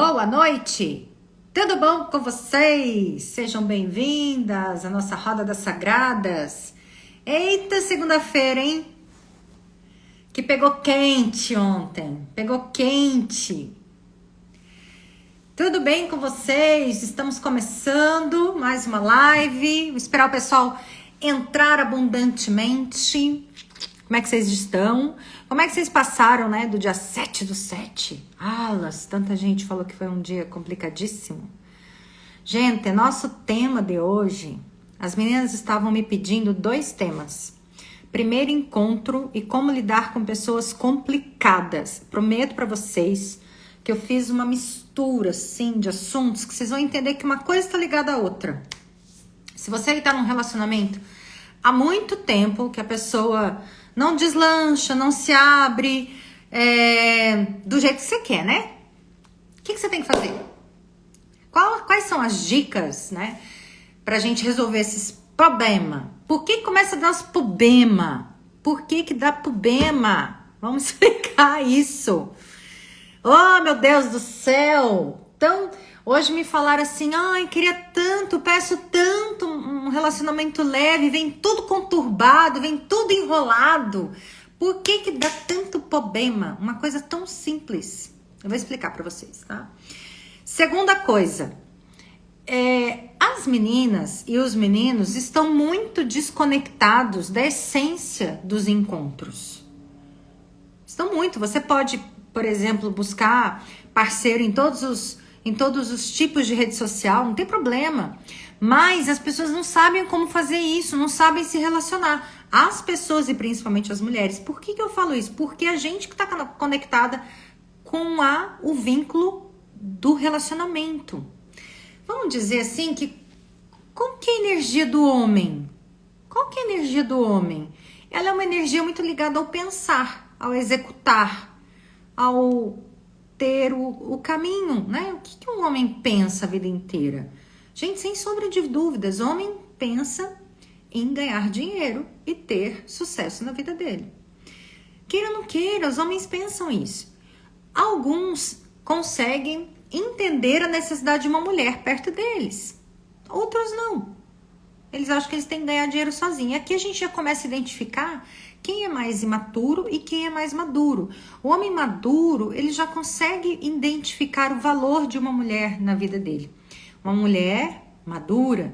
Boa noite! Tudo bom com vocês? Sejam bem-vindas à nossa Roda das Sagradas. Eita, segunda-feira, hein? Que pegou quente ontem. Pegou quente. Tudo bem com vocês? Estamos começando mais uma live. Vou esperar o pessoal entrar abundantemente. Como é que vocês estão? Como é que vocês passaram, né, do dia 7/7? Alas, tanta gente falou que foi um dia complicadíssimo. Gente, nosso tema de hoje, as meninas estavam me pedindo 2 temas. Primeiro, encontro e como lidar com pessoas complicadas. Prometo para vocês que eu fiz uma mistura, assim, de assuntos que vocês vão entender que uma coisa está ligada à outra. Se você está num relacionamento há muito tempo, que a pessoa não deslancha, não se abre do jeito que você quer, né? O que você tem que fazer? Quais são as dicas, né? Pra gente resolver esses problemas? Por que começa a dar os problemas? Por que dá problema? Vamos explicar isso. Oh, meu Deus do céu! Então, hoje me falaram assim, ai, queria tanto, peço tanto um relacionamento leve, vem tudo conturbado, vem tudo enrolado. Por que dá tanto problema? Uma coisa tão simples. Eu vou explicar pra vocês, tá? Segunda coisa, as meninas e os meninos estão muito desconectados da essência dos encontros. Estão muito. Você pode, por exemplo, buscar parceiro em todos os tipos de rede social, não tem problema. Mas as pessoas não sabem como fazer isso, não sabem se relacionar. As pessoas, e principalmente as mulheres. Por que eu falo isso? Porque a gente que está conectada com o vínculo do relacionamento. Vamos dizer assim que qual que é a energia do homem? Qual que é a energia do homem? Ela é uma energia muito ligada ao pensar, ao executar, ao ter o caminho, né? O que um homem pensa a vida inteira? Gente, sem sombra de dúvidas, o homem pensa em ganhar dinheiro e ter sucesso na vida dele. Queira ou não queira, os homens pensam isso. Alguns conseguem entender a necessidade de uma mulher perto deles. Outros não. Eles acham que eles têm que ganhar dinheiro sozinhos. Aqui a gente já começa a identificar quem é mais imaturo e quem é mais maduro. O homem maduro, ele já consegue identificar o valor de uma mulher na vida dele. Uma mulher madura,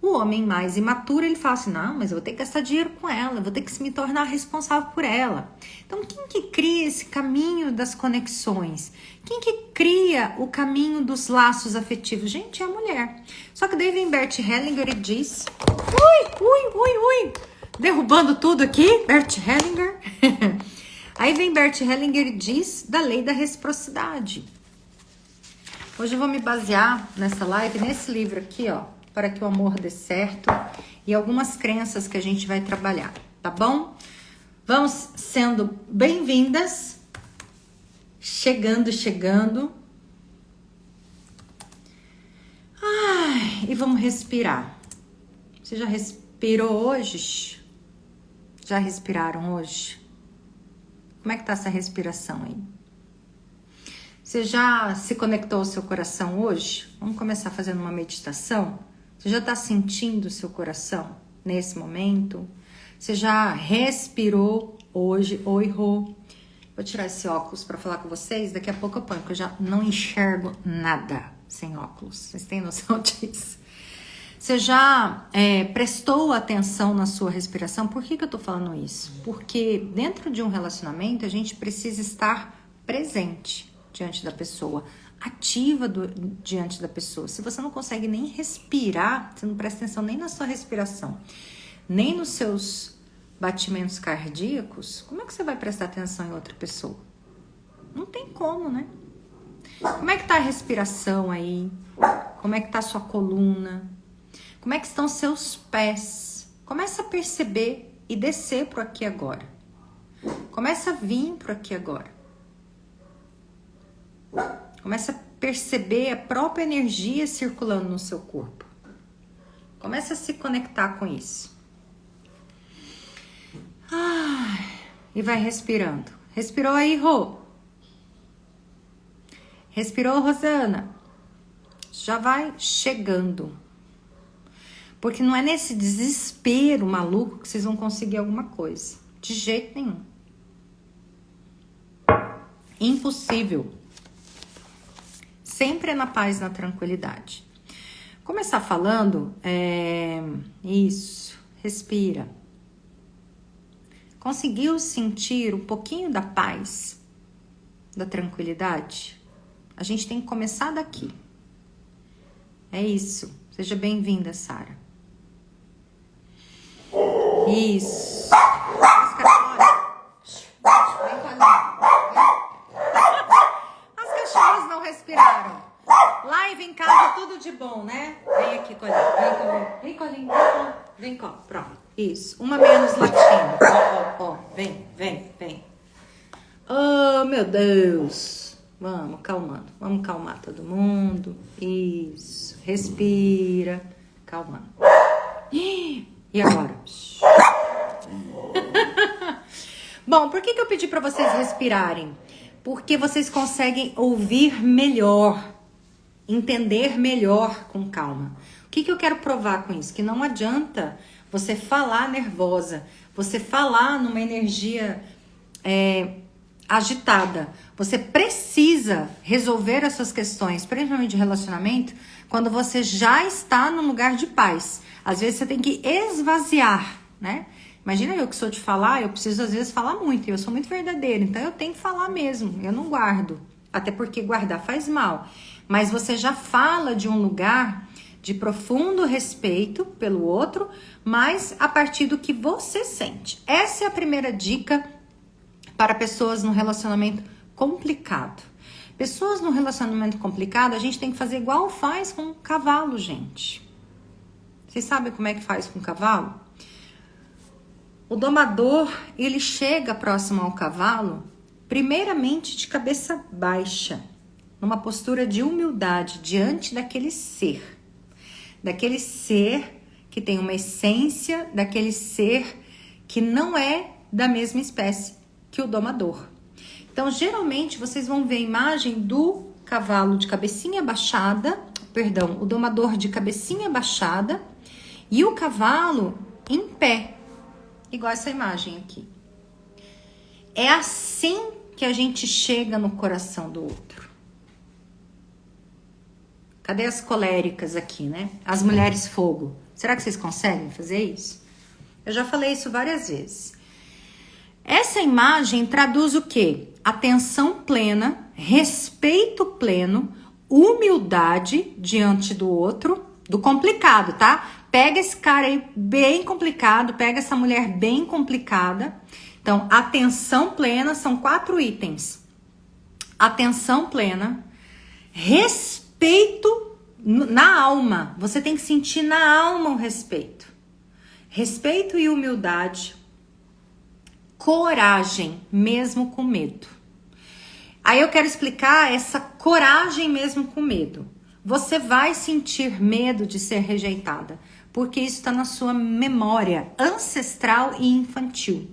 o homem mais imaturo, ele fala assim, não, mas eu vou ter que gastar dinheiro com ela, eu vou ter que me tornar responsável por ela. Então, quem que cria esse caminho das conexões? Quem que cria o caminho dos laços afetivos? Gente, é a mulher. Só que daí vem Bert Hellinger e diz... Ui! Derrubando tudo aqui, Bert Hellinger. Aí vem Bert Hellinger e diz da lei da reciprocidade. Hoje eu vou me basear nessa live, nesse livro aqui, ó, Para que o Amor Dê Certo, e algumas crenças que a gente vai trabalhar, tá bom? Vamos sendo bem-vindas, chegando. Ai, e vamos respirar. Você já respirou hoje? Já respiraram hoje? Como é que tá essa respiração aí? Você já se conectou ao seu coração hoje? Vamos começar fazendo uma meditação? Você já está sentindo o seu coração nesse momento? Você já respirou hoje? Oi, Rô. Vou tirar esse óculos para falar com vocês. Daqui a pouco eu ponho, porque eu já não enxergo nada sem óculos. Vocês têm noção disso? Você já prestou atenção na sua respiração? Por que eu tô falando isso? Porque dentro de um relacionamento a gente precisa estar presente diante da pessoa, ativa diante da pessoa. Se você não consegue nem respirar, você não presta atenção nem na sua respiração, nem nos seus batimentos cardíacos, como é que você vai prestar atenção em outra pessoa? Não tem como, né? Como é que tá a respiração aí? Como é que tá a sua coluna? Como é que estão seus pés? Começa a perceber e descer pro aqui e agora. Começa a vir pro aqui e agora. Começa a perceber a própria energia circulando no seu corpo. Começa a se conectar com isso. E vai respirando. Respirou aí, Rô? Respirou, Rosana? Já vai chegando. Porque não é nesse desespero maluco que vocês vão conseguir alguma coisa. De jeito nenhum. Impossível. Sempre é na paz, na tranquilidade. Começar falando, isso, respira. Conseguiu sentir um pouquinho da paz, da tranquilidade? A gente tem que começar daqui. É isso. Seja bem-vinda, Sara. Isso. As cachorras não respiraram. Live em casa, tudo de bom, né? Vem aqui, Colinho. Vem, Colinho. Vem, Colinho. Pronto. Isso. Uma menos latindo. Ó. Vem. Oh, meu Deus. Vamos, calmando. Vamos calmar todo mundo. Isso. Respira. Calmando. E agora? Bom, por que eu pedi para vocês respirarem? Porque vocês conseguem ouvir melhor, entender melhor com calma. O que eu quero provar com isso? Que não adianta você falar nervosa, você falar numa energia agitada. Você precisa resolver as suas questões, principalmente de relacionamento, quando você já está num lugar de paz. Às vezes você tem que esvaziar, né? Imagina eu que sou de falar, eu preciso às vezes falar muito, e eu sou muito verdadeira, então eu tenho que falar mesmo, eu não guardo, até porque guardar faz mal. Mas você já fala de um lugar de profundo respeito pelo outro, mas a partir do que você sente. Essa é a primeira dica para pessoas num relacionamento complicado. Pessoas num relacionamento complicado, a gente tem que fazer igual faz com um cavalo, gente. Vocês sabem como é que faz com um cavalo? O domador, ele chega próximo ao cavalo, primeiramente de cabeça baixa, numa postura de humildade diante daquele ser que tem uma essência, daquele ser que não é da mesma espécie que o domador. Então, geralmente, vocês vão ver a imagem do cavalo de cabecinha baixada, o domador de cabecinha baixada e o cavalo em pé. Igual essa imagem aqui. É assim que a gente chega no coração do outro. Cadê as coléricas aqui, né? As mulheres fogo. Será que vocês conseguem fazer isso? Eu já falei isso várias vezes. Essa imagem traduz o quê? Atenção plena, respeito pleno, humildade diante do outro, do complicado, tá? Pega esse cara aí bem complicado, pega essa mulher bem complicada. Então, atenção plena, são 4 itens. Atenção plena, respeito na alma. Você tem que sentir na alma o respeito. Respeito e humildade. Coragem, mesmo com medo. Aí eu quero explicar essa coragem mesmo com medo. Você vai sentir medo de ser rejeitada, porque isso está na sua memória ancestral e infantil.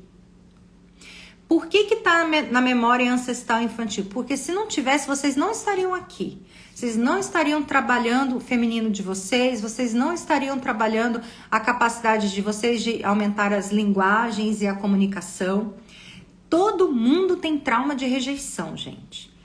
Por que está na memória ancestral e infantil? Porque se não tivesse, vocês não estariam aqui. Vocês não estariam trabalhando o feminino de vocês não estariam trabalhando a capacidade de vocês de aumentar as linguagens e a comunicação. Todo mundo tem trauma de rejeição, gente.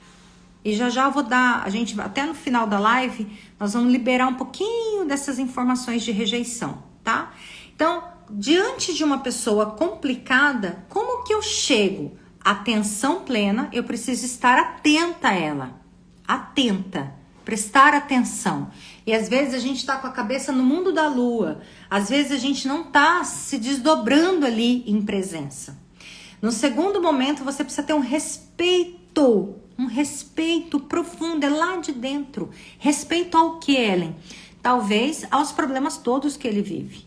E já eu vou dar, até no final da live, nós vamos liberar um pouquinho dessas informações de rejeição, tá? Então, diante de uma pessoa complicada, como que eu chego? Atenção plena, eu preciso estar atenta a ela. Atenta, prestar atenção. E às vezes a gente tá com a cabeça no mundo da lua. Às vezes a gente não tá se desdobrando ali em presença. No segundo momento, você precisa ter um respeito profundo, é lá de dentro. Respeito ao que, Ellen? Talvez aos problemas todos que ele vive.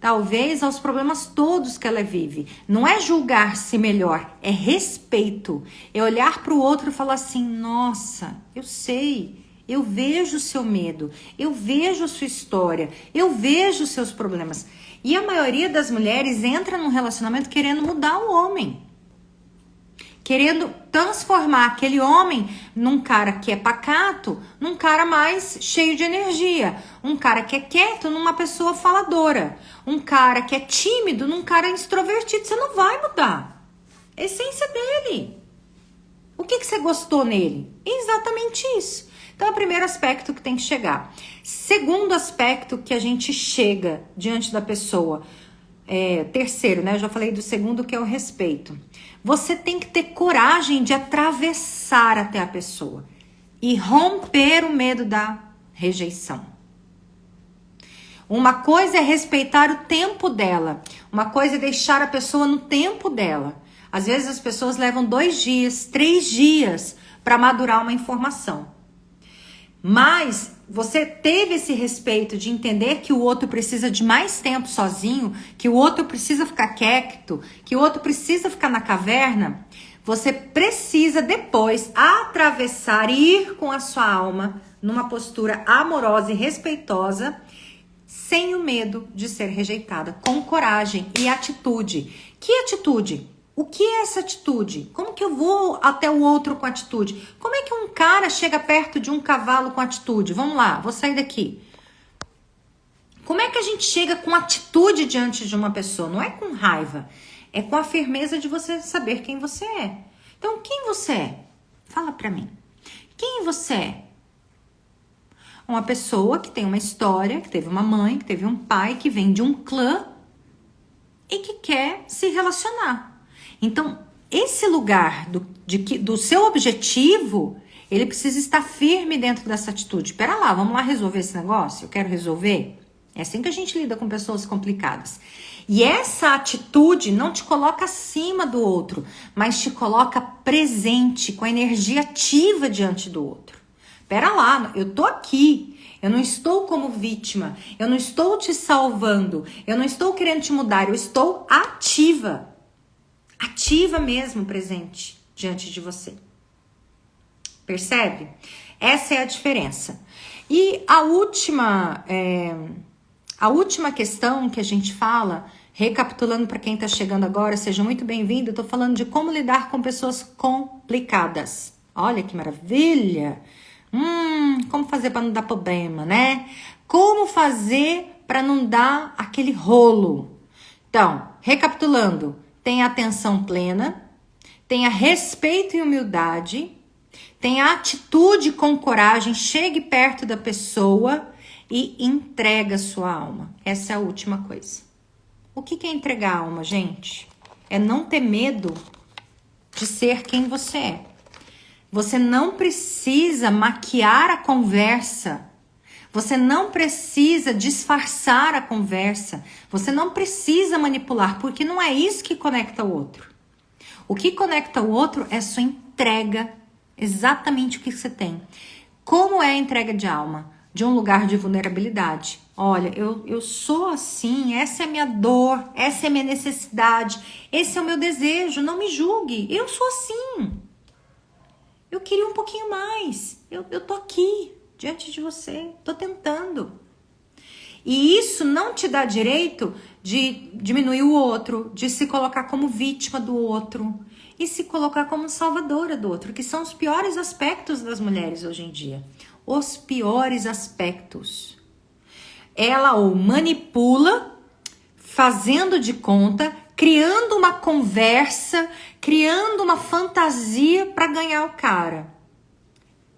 Talvez aos problemas todos que ela vive. Não é julgar-se melhor, é respeito. É olhar para o outro e falar assim, nossa, eu sei, eu vejo o seu medo, eu vejo a sua história, eu vejo os seus problemas. E a maioria das mulheres entra num relacionamento querendo mudar o homem. querendo transformar aquele homem num cara que é pacato, num cara mais cheio de energia, um cara que é quieto numa pessoa faladora, um cara que é tímido num cara extrovertido. Você não vai mudar a essência dele. O que você gostou nele? Exatamente isso. Então é o primeiro aspecto que tem que chegar. Segundo aspecto que a gente chega diante da pessoa, terceiro, né? Eu já falei do segundo, que é o respeito. Você tem que ter coragem de atravessar até a pessoa e romper o medo da rejeição. Uma coisa é respeitar o tempo dela, uma coisa é deixar a pessoa no tempo dela. Às vezes as pessoas levam 2 dias, 3 dias para madurar uma informação. Mas você teve esse respeito de entender que o outro precisa de mais tempo sozinho, que o outro precisa ficar quieto, que o outro precisa ficar na caverna. Você precisa depois atravessar e ir com a sua alma numa postura amorosa e respeitosa, sem o medo de ser rejeitada, com coragem e atitude. Que atitude? O que é essa atitude? Como que eu vou até o outro com atitude? Como é que um cara chega perto de um cavalo com atitude? Vamos lá, vou sair daqui. Como é que a gente chega com atitude diante de uma pessoa? Não é com raiva, é com a firmeza de você saber quem você é. Então, quem você é? Fala pra mim. Quem você é? Uma pessoa que tem uma história, que teve uma mãe, que teve um pai, que vem de um clã e que quer se relacionar. Então, esse lugar do seu objetivo, ele precisa estar firme dentro dessa atitude. Pera lá, vamos lá resolver esse negócio? Eu quero resolver? É assim que a gente lida com pessoas complicadas. E essa atitude não te coloca acima do outro, mas te coloca presente, com a energia ativa diante do outro. Pera lá, eu tô aqui. Eu não estou como vítima. Eu não estou te salvando. Eu não estou querendo te mudar. Eu estou ativa. Ativa mesmo, presente diante de você. Percebe? Essa é a diferença. E a última questão que a gente fala, recapitulando para quem está chegando agora, seja muito bem-vindo. Eu estou falando de como lidar com pessoas complicadas. Olha que maravilha! Como fazer para não dar problema, né? Como fazer para não dar aquele rolo? Então, recapitulando. Tenha atenção plena, tenha respeito e humildade, tenha atitude com coragem, chegue perto da pessoa e entrega a sua alma. Essa é a última coisa. O que é entregar a alma, gente? É não ter medo de ser quem você é. Você não precisa maquiar a conversa. Você não precisa disfarçar a conversa. Você não precisa manipular, porque não é isso que conecta o outro. O que conecta o outro é sua entrega, exatamente o que você tem. Como é a entrega de alma? De um lugar de vulnerabilidade. Olha, eu sou assim, essa é a minha dor, essa é a minha necessidade, esse é o meu desejo, não me julgue, eu sou assim. Eu queria um pouquinho mais, eu tô aqui. Diante de você, tô tentando. E isso não te dá direito de diminuir o outro, de se colocar como vítima do outro e se colocar como salvadora do outro, que são os piores aspectos das mulheres hoje em dia. Os piores aspectos. Ela ou manipula, fazendo de conta, criando uma conversa, criando uma fantasia para ganhar o cara.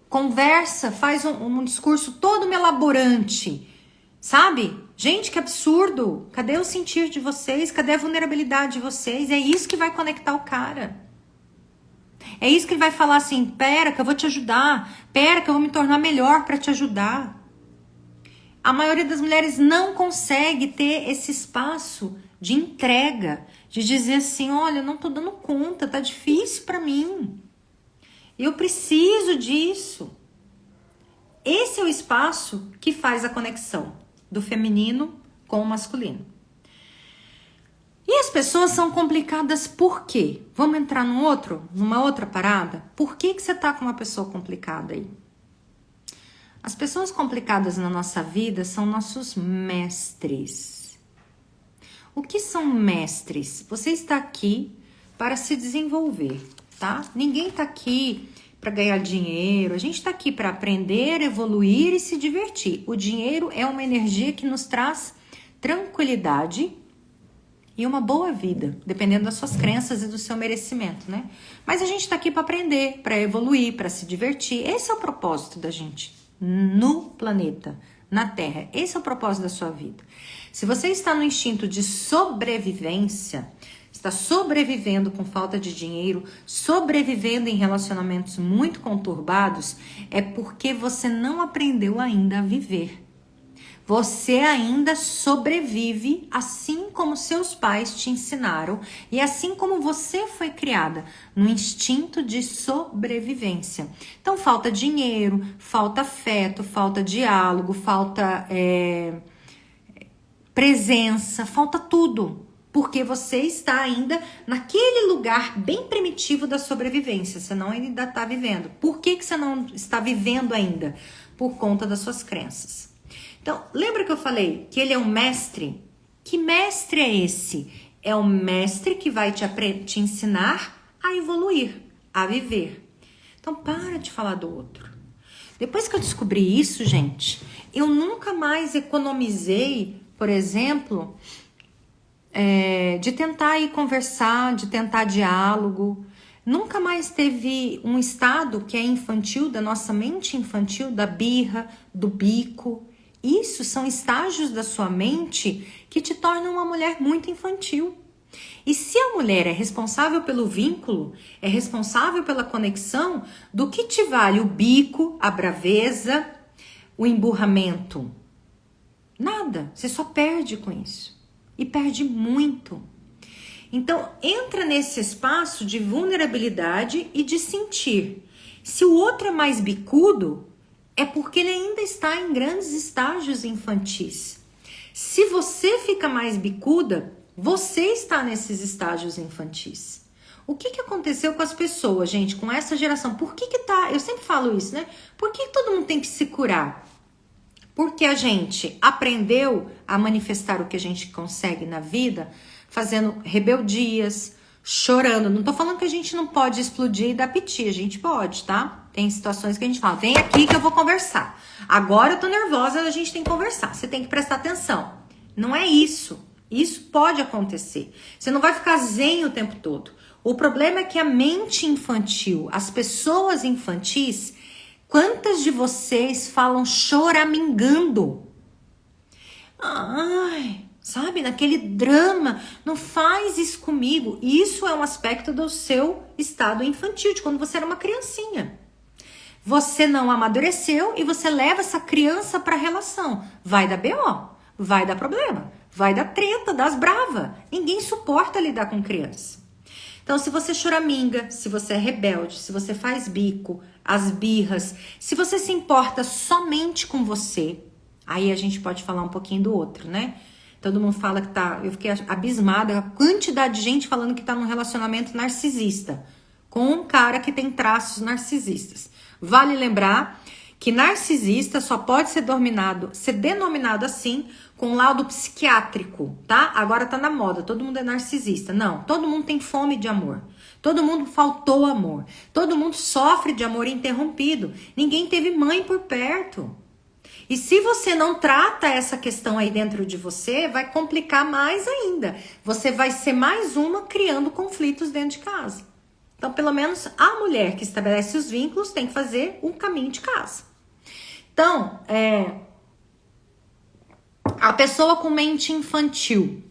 Conversa, faz um discurso todo melaborante, sabe? Gente, que absurdo! Cadê o sentir de vocês? Cadê a vulnerabilidade de vocês? É isso que vai conectar o cara. É isso que ele vai falar assim, pera que eu vou te ajudar, pera que eu vou me tornar melhor para te ajudar. A maioria das mulheres não consegue ter esse espaço de entrega, de dizer assim, olha, eu não tô dando conta, tá difícil para mim. Eu preciso disso. Esse é o espaço que faz a conexão do feminino com o masculino. E as pessoas são complicadas por quê? Vamos entrar numa outra parada? Por que você tá com uma pessoa complicada aí? As pessoas complicadas na nossa vida são nossos mestres. O que são mestres? Você está aqui para se desenvolver. tá? Ninguém tá aqui para ganhar dinheiro, a gente tá aqui para aprender, evoluir e se divertir. O dinheiro é uma energia que nos traz tranquilidade e uma boa vida, dependendo das suas crenças e do seu merecimento, né? Mas a gente tá aqui para aprender, para evoluir, para se divertir. Esse é o propósito da gente no planeta, na Terra. Esse é o propósito da sua vida. Se você está no instinto de sobrevivência, está sobrevivendo com falta de dinheiro, sobrevivendo em relacionamentos muito conturbados, é porque você não aprendeu ainda a viver. Você ainda sobrevive assim como seus pais te ensinaram e assim como você foi criada, no instinto de sobrevivência. Então, falta dinheiro, falta afeto, falta diálogo, falta presença, falta tudo. Porque você está ainda naquele lugar bem primitivo da sobrevivência. Você não ainda está vivendo. Por que você não está vivendo ainda? Por conta das suas crenças. Então, lembra que eu falei que ele é um mestre? Que mestre é esse? É um mestre que vai te ensinar a evoluir, a viver. Então, para de falar do outro. Depois que eu descobri isso, gente, eu nunca mais economizei, por exemplo, de tentar ir conversar, de tentar diálogo. Nunca mais teve um estado que é infantil, da nossa mente infantil, da birra, do bico. Isso são estágios da sua mente que te tornam uma mulher muito infantil. E se a mulher é responsável pelo vínculo, é responsável pela conexão, do que te vale o bico, a braveza, o emburramento? Nada, você só perde com isso. E perde muito. Então, entra nesse espaço de vulnerabilidade e de sentir. Se o outro é mais bicudo, é porque ele ainda está em grandes estágios infantis. Se você fica mais bicuda, você está nesses estágios infantis. O que aconteceu com as pessoas, gente, com essa geração? Por que tá... Eu sempre falo isso, né? Por que todo mundo tem que se curar? Porque a gente aprendeu a manifestar o que a gente consegue na vida, fazendo rebeldias, chorando. Não tô falando que a gente não pode explodir e dar piti, a gente pode, tá? Tem situações que a gente fala, vem aqui que eu vou conversar. Agora eu tô nervosa, a gente tem que conversar. Você tem que prestar atenção. Não é isso. Isso pode acontecer. Você não vai ficar zen o tempo todo. O problema é que a mente infantil, as pessoas infantis, quantas de vocês falam choramingando? Ai, sabe, naquele drama, não faz isso comigo. Isso é um aspecto do seu estado infantil, de quando você era uma criancinha. Você não amadureceu e você leva essa criança para a relação. Vai dar BO, vai dar problema, vai dar treta, das brava. Ninguém suporta lidar com criança. Então, se você choraminga, se você é rebelde, se você faz bico, as birras, se você se importa somente com você, aí a gente pode falar um pouquinho do outro, né? Todo mundo fala que tá... Eu fiquei abismada, a quantidade de gente falando que tá num relacionamento narcisista, com um cara que tem traços narcisistas. Vale lembrar que narcisista só pode ser denominado assim com um laudo psiquiátrico, tá? Agora tá na moda, todo mundo é narcisista. Não, todo mundo tem fome de amor. Todo mundo faltou amor. Todo mundo sofre de amor interrompido. Ninguém teve mãe por perto. E se você não trata essa questão aí dentro de você, vai complicar mais ainda. Você vai ser mais uma criando conflitos dentro de casa. Então, pelo menos a mulher que estabelece os vínculos tem que fazer um caminho de casa. Então, a pessoa com mente infantil,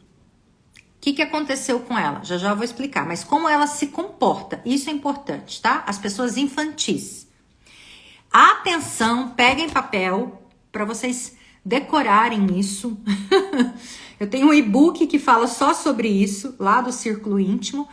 o que aconteceu com ela? Já já vou explicar, mas como ela se comporta, isso é importante, tá? As pessoas infantis. Atenção, peguem papel para vocês decorarem isso. Eu tenho um e-book que fala só sobre isso, lá do Círculo Íntimo,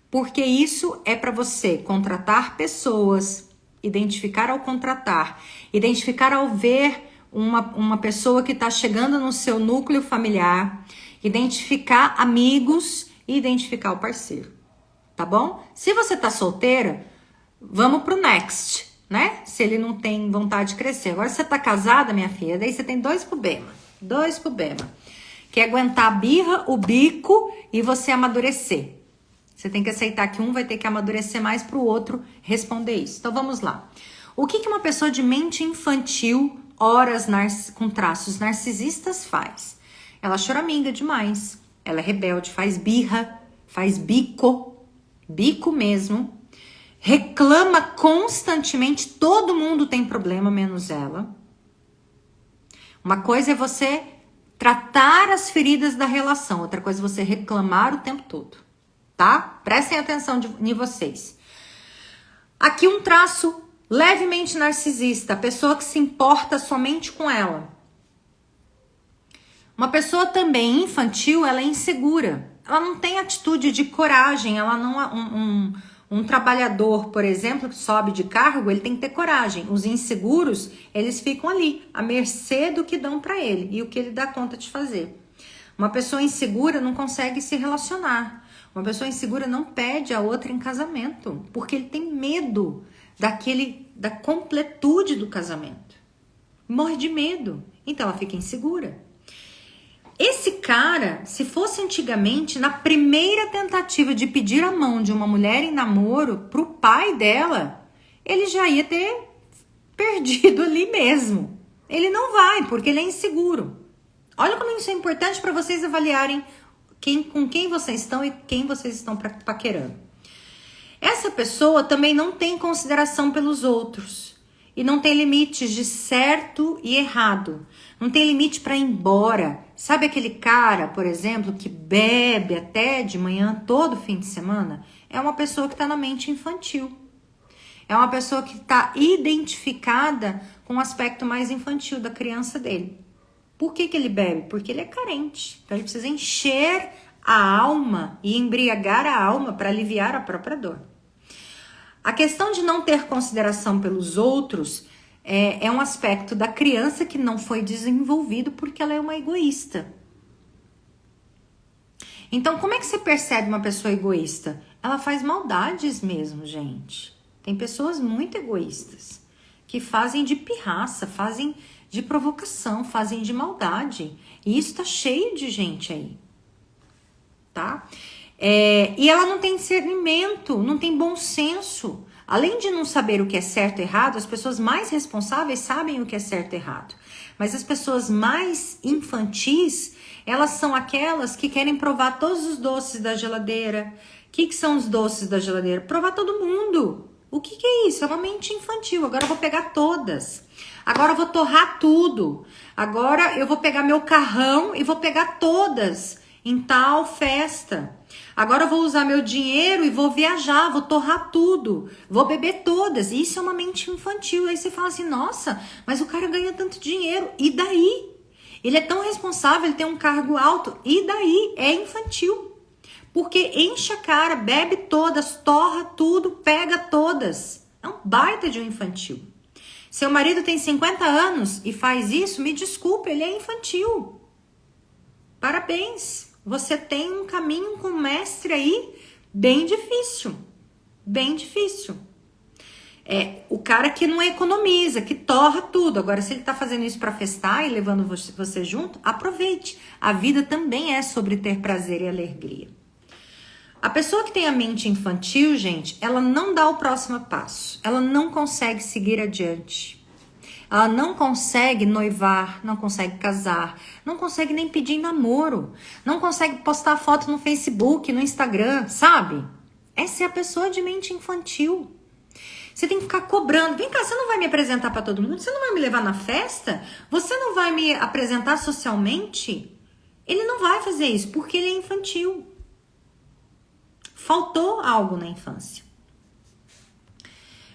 porque isso é para você contratar pessoas, identificar ao contratar, identificar ao ver uma pessoa que está chegando no seu núcleo familiar, identificar amigos e identificar o parceiro, tá bom? Se você tá solteira, vamos pro next, né? Se ele não tem vontade de crescer. Agora, se você tá casada, minha filha, daí você tem dois problemas. Que é aguentar a birra, o bico e você amadurecer. Você tem que aceitar que um vai ter que amadurecer mais para o outro responder isso. Então vamos lá. O que uma pessoa de mente infantil, horas com traços narcisistas faz? Ela choraminga demais, ela é rebelde, faz birra, faz bico mesmo, reclama constantemente, todo mundo tem problema, menos ela. Uma coisa é você tratar as feridas da relação, outra coisa é você reclamar o tempo todo, tá? Prestem atenção em vocês. Aqui um traço levemente narcisista, a pessoa que se importa somente com ela. Uma pessoa também infantil, ela é insegura, ela não tem atitude de coragem, ela não um trabalhador, por exemplo, que sobe de cargo, ele tem que ter coragem. Os inseguros, eles ficam ali, à mercê do que dão para ele e o que ele dá conta de fazer. Uma pessoa insegura não consegue se relacionar. Uma pessoa insegura não pede a outra em casamento, porque ele tem medo da completude do casamento. Morre de medo, então ela fica insegura. Esse cara, se fosse antigamente, na primeira tentativa de pedir a mão de uma mulher em namoro pro pai dela, ele já ia ter perdido ali mesmo. Ele não vai, porque ele é inseguro. Olha como isso é importante para vocês avaliarem com quem vocês estão e quem vocês estão paquerando. Essa pessoa também não tem consideração pelos outros. E não tem limites de certo e errado. Não tem limite para ir embora. Sabe aquele cara, por exemplo, que bebe até de manhã todo fim de semana? É uma pessoa que está na mente infantil. É uma pessoa que está identificada com o aspecto mais infantil da criança dele. Por que ele bebe? Porque ele é carente. Então ele precisa encher a alma e embriagar a alma para aliviar a própria dor. A questão de não ter consideração pelos outros é um aspecto da criança que não foi desenvolvido porque ela é uma egoísta. Então, como é que você percebe uma pessoa egoísta? Ela faz maldades mesmo, gente. Tem pessoas muito egoístas que fazem de pirraça, fazem de provocação, fazem de maldade. E isso tá cheio de gente aí, tá? E ela não tem discernimento, não tem bom senso. Além de não saber o que é certo e errado, as pessoas mais responsáveis sabem o que é certo e errado. Mas as pessoas mais infantis, elas são aquelas que querem provar todos os doces da geladeira. O que são os doces da geladeira? Provar todo mundo. O que é isso? É uma mente infantil. Agora eu vou pegar todas. Agora eu vou torrar tudo. Agora eu vou pegar meu carrão e vou pegar todas em tal festa. Agora eu vou usar meu dinheiro e vou viajar, vou torrar tudo, vou beber todas. Isso é uma mente infantil. Aí você fala assim, nossa, mas o cara ganha tanto dinheiro. E daí? Ele é tão responsável, ele tem um cargo alto. E daí? É infantil. Porque enche a cara, bebe todas, torra tudo, pega todas. É um baita de um infantil. Seu marido tem 50 anos e faz isso, me desculpe, ele é infantil. Parabéns. Você tem um caminho com o mestre aí bem difícil. Bem difícil. O cara que não economiza, que torra tudo. Agora, se ele tá fazendo isso para festar e levando você junto, aproveite. A vida também é sobre ter prazer e alegria. A pessoa que tem a mente infantil, gente, ela não dá o próximo passo. Ela não consegue seguir adiante. Ela não consegue noivar, não consegue casar, não consegue nem pedir namoro, não consegue postar foto no Facebook, no Instagram, sabe? Essa é a pessoa de mente infantil. Você tem que ficar cobrando. Vem cá, você não vai me apresentar para todo mundo? Você não vai me levar na festa? Você não vai me apresentar socialmente? Ele não vai fazer isso porque ele é infantil. Faltou algo na infância.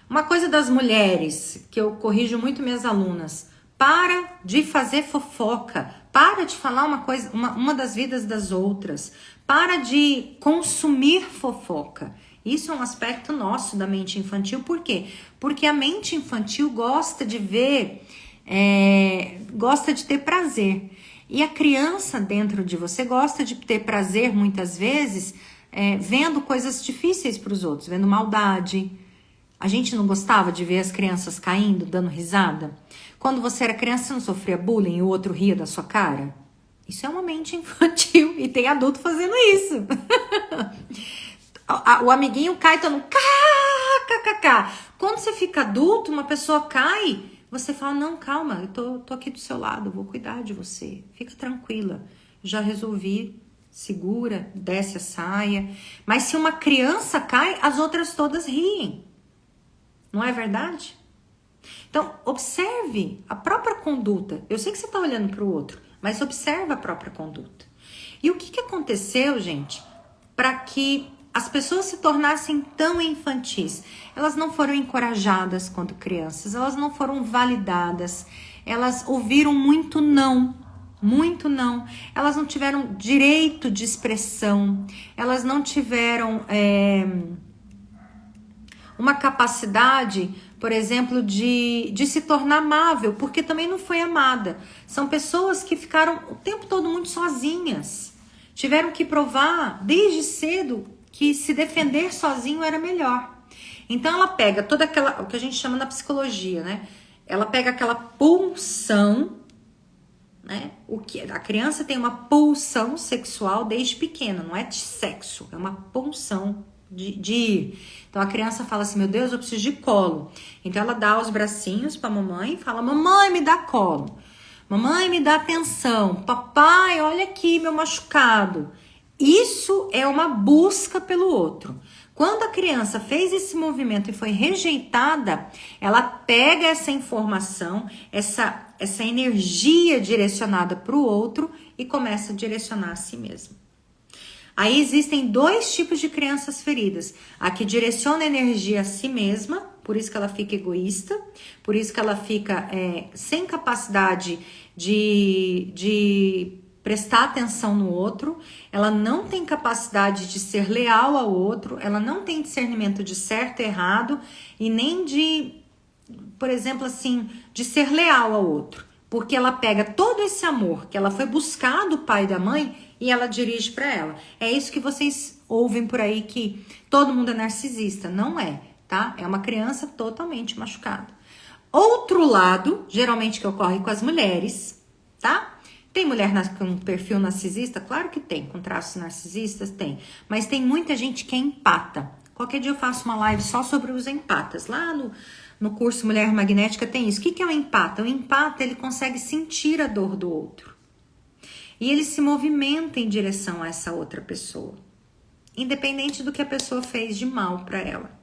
Uma coisa das mulheres, que eu corrijo muito minhas alunas, para de fazer fofoca, para de falar uma das vidas das outras, para de consumir fofoca. Isso é um aspecto nosso da mente infantil, por quê? Porque a mente infantil gosta de ver, gosta de ter prazer. E a criança dentro de você gosta de ter prazer muitas vezes, vendo coisas difíceis para os outros, vendo maldade. A gente não gostava de ver as crianças caindo, dando risada? Quando você era criança, você não sofria bullying e o outro ria da sua cara? Isso é uma mente infantil e tem adulto fazendo isso. O amiguinho cai, todo mundo, kkk. Quando você fica adulto, uma pessoa cai, você fala, não, calma, eu tô aqui do seu lado, vou cuidar de você. Fica tranquila, já resolvi, segura, desce a saia. Mas se uma criança cai, as outras todas riem. Não é verdade? Então, observe a própria conduta. Eu sei que você está olhando para o outro, mas observe a própria conduta. E o que aconteceu, gente, para que as pessoas se tornassem tão infantis? Elas não foram encorajadas quando crianças, elas não foram validadas, elas ouviram muito não, elas não tiveram direito de expressão, elas não tiveram uma capacidade, por exemplo, de se tornar amável, porque também não foi amada. São pessoas que ficaram o tempo todo muito sozinhas, tiveram que provar desde cedo que se defender sozinho era melhor. Então ela pega toda aquela, o que a gente chama na psicologia, né? Ela pega aquela pulsão, né? A criança tem uma pulsão sexual desde pequena, não é de sexo, é uma pulsão de ir. Então a criança fala assim, meu Deus, eu preciso de colo. Então ela dá os bracinhos pra mamãe e fala, mamãe, me dá colo. Mamãe, me dá atenção. Papai, olha aqui meu machucado. Isso é uma busca pelo outro. Quando a criança fez esse movimento e foi rejeitada, ela pega essa informação, essa energia direcionada para o outro e começa a direcionar a si mesma. Aí existem dois tipos de crianças feridas. A que direciona a energia a si mesma, por isso que ela fica egoísta, por isso que ela fica sem capacidade de prestar atenção no outro, ela não tem capacidade de ser leal ao outro, ela não tem discernimento de certo e errado e nem de, por exemplo, assim, de ser leal ao outro, porque ela pega todo esse amor que ela foi buscar do pai e da mãe e ela dirige para ela. É isso que vocês ouvem por aí, que todo mundo é narcisista. Não é, tá? É uma criança totalmente machucada. Outro lado, geralmente que ocorre com as mulheres, tá? Tem mulher com perfil narcisista? Claro que tem, com traços narcisistas tem. Mas tem muita gente que é empata. Qualquer dia eu faço uma live só sobre os empatas. Lá no curso Mulher Magnética tem isso. O que é um empata? O empata, ele consegue sentir a dor do outro. E ele se movimenta em direção a essa outra pessoa. Independente do que a pessoa fez de mal para ela.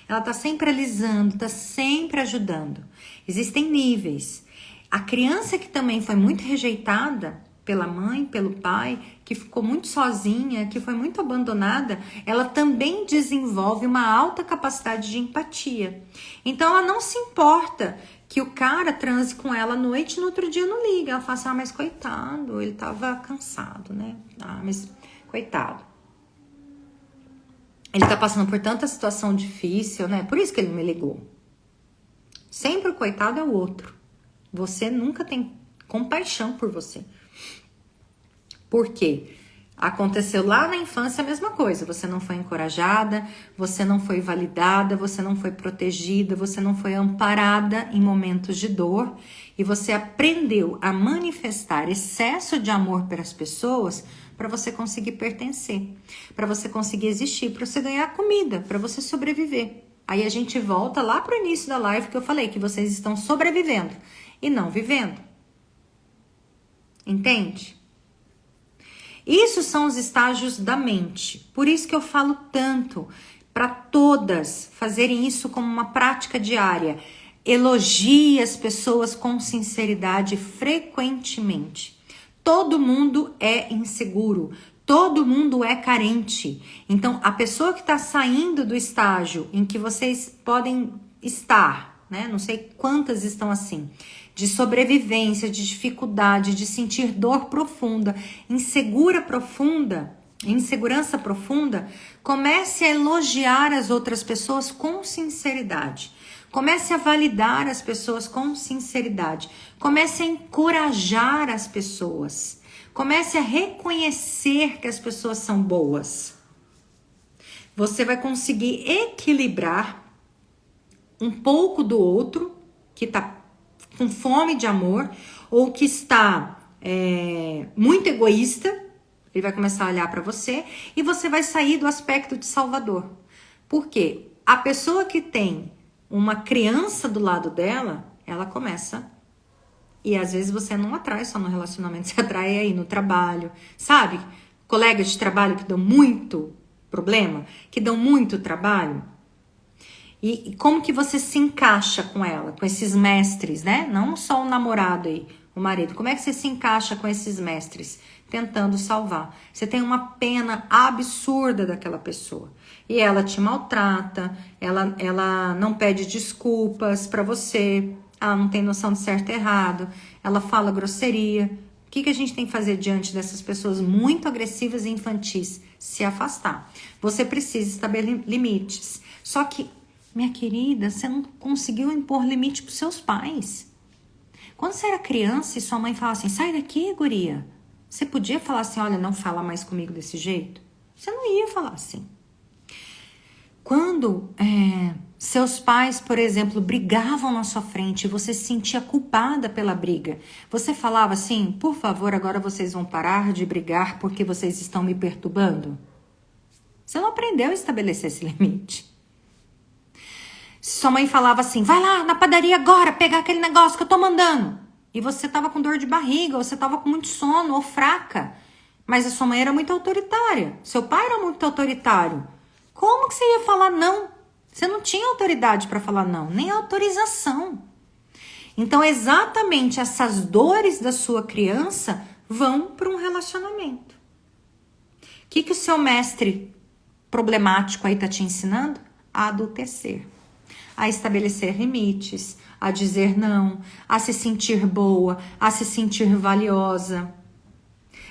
Ela tá sempre alisando, tá sempre ajudando. Existem níveis. A criança que também foi muito rejeitada pela mãe, pelo pai, que ficou muito sozinha, que foi muito abandonada, ela também desenvolve uma alta capacidade de empatia. Então ela não se importa que o cara transe com ela à noite e no outro dia não liga. Ela fala assim, mas coitado, ele tava cansado, né? Mas coitado. Ele tá passando por tanta situação difícil, né? Por isso que ele me ligou. Sempre o coitado é o outro. Você nunca tem compaixão por você. Por quê? Aconteceu lá na infância a mesma coisa. Você não foi encorajada, você não foi validada, você não foi protegida, você não foi amparada em momentos de dor. E você aprendeu a manifestar excesso de amor pelas pessoas para você conseguir pertencer, para você conseguir existir, para você ganhar comida, para você sobreviver. Aí a gente volta lá para o início da live que eu falei que vocês estão sobrevivendo e não vivendo. Entende? Isso são os estágios da mente. Por isso que eu falo tanto para todas fazerem isso como uma prática diária. Elogie as pessoas com sinceridade frequentemente. Todo mundo é inseguro. Todo mundo é carente. Então, a pessoa que está saindo do estágio em que vocês podem estar, né? Não sei quantas estão assim, de sobrevivência, de dificuldade, de sentir dor profunda, insegurança profunda, comece a elogiar as outras pessoas com sinceridade. Comece a validar as pessoas com sinceridade. Comece a encorajar as pessoas. Comece a reconhecer que as pessoas são boas. Você vai conseguir equilibrar um pouco do outro que está com fome de amor ou que está muito egoísta. Ele vai começar a olhar para você e você vai sair do aspecto de salvador. Por quê? A pessoa que tem uma criança do lado dela, ela começa. E às vezes você não atrai só no relacionamento, você atrai aí no trabalho, sabe? Colegas de trabalho que dão muito problema, que dão muito trabalho. E como que você se encaixa com ela, com esses mestres, né? Não só o namorado aí, o marido. Como é que você se encaixa com esses mestres? Tentando salvar. Você tem uma pena absurda daquela pessoa. E ela te maltrata, ela não pede desculpas pra você, ela não tem noção de certo e errado, ela fala grosseria. O que a gente tem que fazer diante dessas pessoas muito agressivas e infantis? Se afastar. Você precisa estabelecer limites. Só que, minha querida, você não conseguiu impor limite pros seus pais. Quando você era criança e sua mãe falava assim, sai daqui, guria. Você podia falar assim, olha, não fala mais comigo desse jeito? Você não ia falar assim. Quando seus pais, por exemplo, brigavam na sua frente e você se sentia culpada pela briga, você falava assim, por favor, agora vocês vão parar de brigar porque vocês estão me perturbando? Você não aprendeu a estabelecer esse limite. Sua mãe falava assim, vai lá na padaria agora pegar aquele negócio que eu tô mandando. E você tava com dor de barriga, ou você tava com muito sono, ou fraca. Mas a sua mãe era muito autoritária. Seu pai era muito autoritário. Como que você ia falar não? Você não tinha autoridade para falar não, nem autorização. Então, exatamente essas dores da sua criança vão para um relacionamento. O que o seu mestre problemático aí tá te ensinando? A adultecer. A estabelecer limites, a dizer não, a se sentir boa, a se sentir valiosa,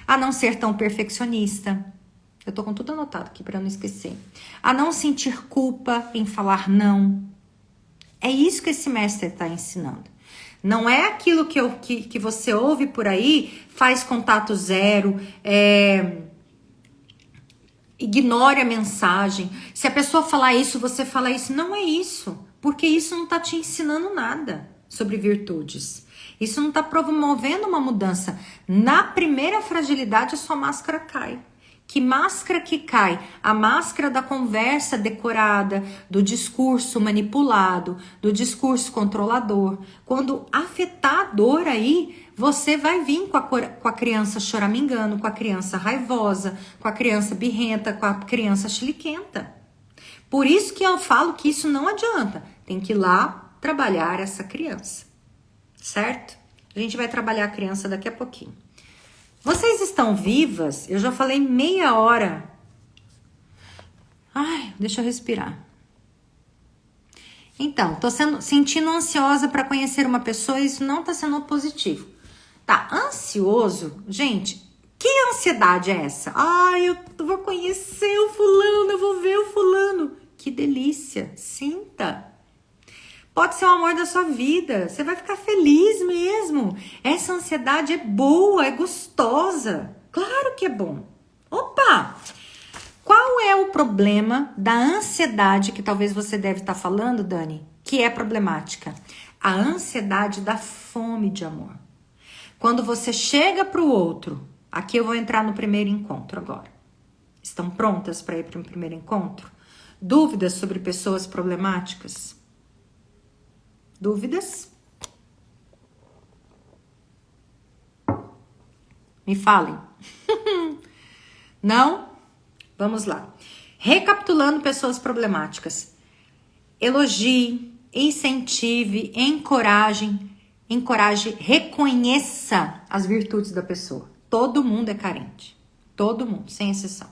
a não ser tão perfeccionista. Eu tô com tudo anotado aqui para não esquecer. A não sentir culpa em falar não. É isso que esse mestre está ensinando. Não é aquilo que você ouve por aí, faz contato zero, ignore a mensagem. Se a pessoa falar isso, você fala isso. Não é isso. Porque isso não está te ensinando nada sobre virtudes. Isso não está promovendo uma mudança. Na primeira fragilidade, a sua máscara cai. Que máscara que cai? A máscara da conversa decorada, do discurso manipulado, do discurso controlador. Quando afetar a dor aí, você vai vir com a criança choramingando, com a criança raivosa, com a criança birrenta, com a criança chiliquenta. Por isso que eu falo que isso não adianta. Tem que ir lá trabalhar essa criança. Certo? A gente vai trabalhar a criança daqui a pouquinho. Vocês estão vivas? Eu já falei meia hora. Ai, deixa eu respirar. Então, tô sentindo ansiosa para conhecer uma pessoa e isso não tá sendo positivo. Tá, ansioso? Gente, que ansiedade é essa? Ai, eu vou conhecer o fulano, eu vou ver o fulano. Que delícia, sinta. Pode ser o amor da sua vida, você vai ficar feliz mesmo. Essa ansiedade é boa, é gostosa. Claro que é bom. Opa! Qual é o problema da ansiedade que talvez você deve estar falando, Dani? Que é problemática? A ansiedade da fome de amor. Quando você chega para o outro, aqui eu vou entrar no primeiro encontro agora. Estão prontas para ir para o primeiro encontro? Dúvidas sobre pessoas problemáticas? Dúvidas? Me falem. Não? Vamos lá. Recapitulando pessoas problemáticas. Elogie, incentive, encoraje, reconheça as virtudes da pessoa. Todo mundo é carente. Todo mundo, sem exceção.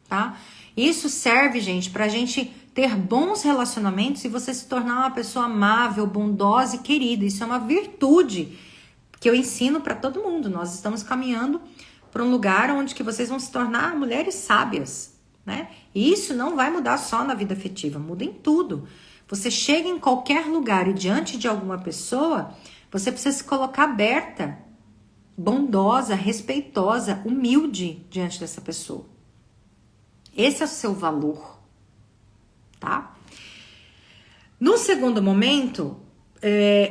Tá? Isso serve, gente, pra gente ter bons relacionamentos e você se tornar uma pessoa amável, bondosa e querida. Isso é uma virtude que eu ensino para todo mundo. Nós estamos caminhando para um lugar onde que vocês vão se tornar mulheres sábias, né? E isso não vai mudar só na vida afetiva, muda em tudo. Você chega em qualquer lugar e diante de alguma pessoa, você precisa se colocar aberta, bondosa, respeitosa, humilde diante dessa pessoa. Esse é o seu valor. Tá? No segundo momento,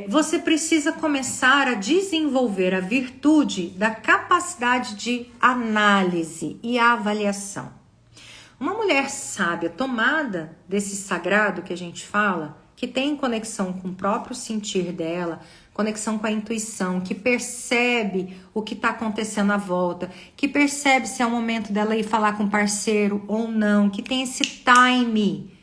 você precisa começar a desenvolver a virtude da capacidade de análise e avaliação. Uma mulher sábia, tomada desse sagrado que a gente fala, que tem conexão com o próprio sentir dela, conexão com a intuição, que percebe o que está acontecendo à volta, que percebe se é o momento dela ir falar com o parceiro ou não, que tem esse time,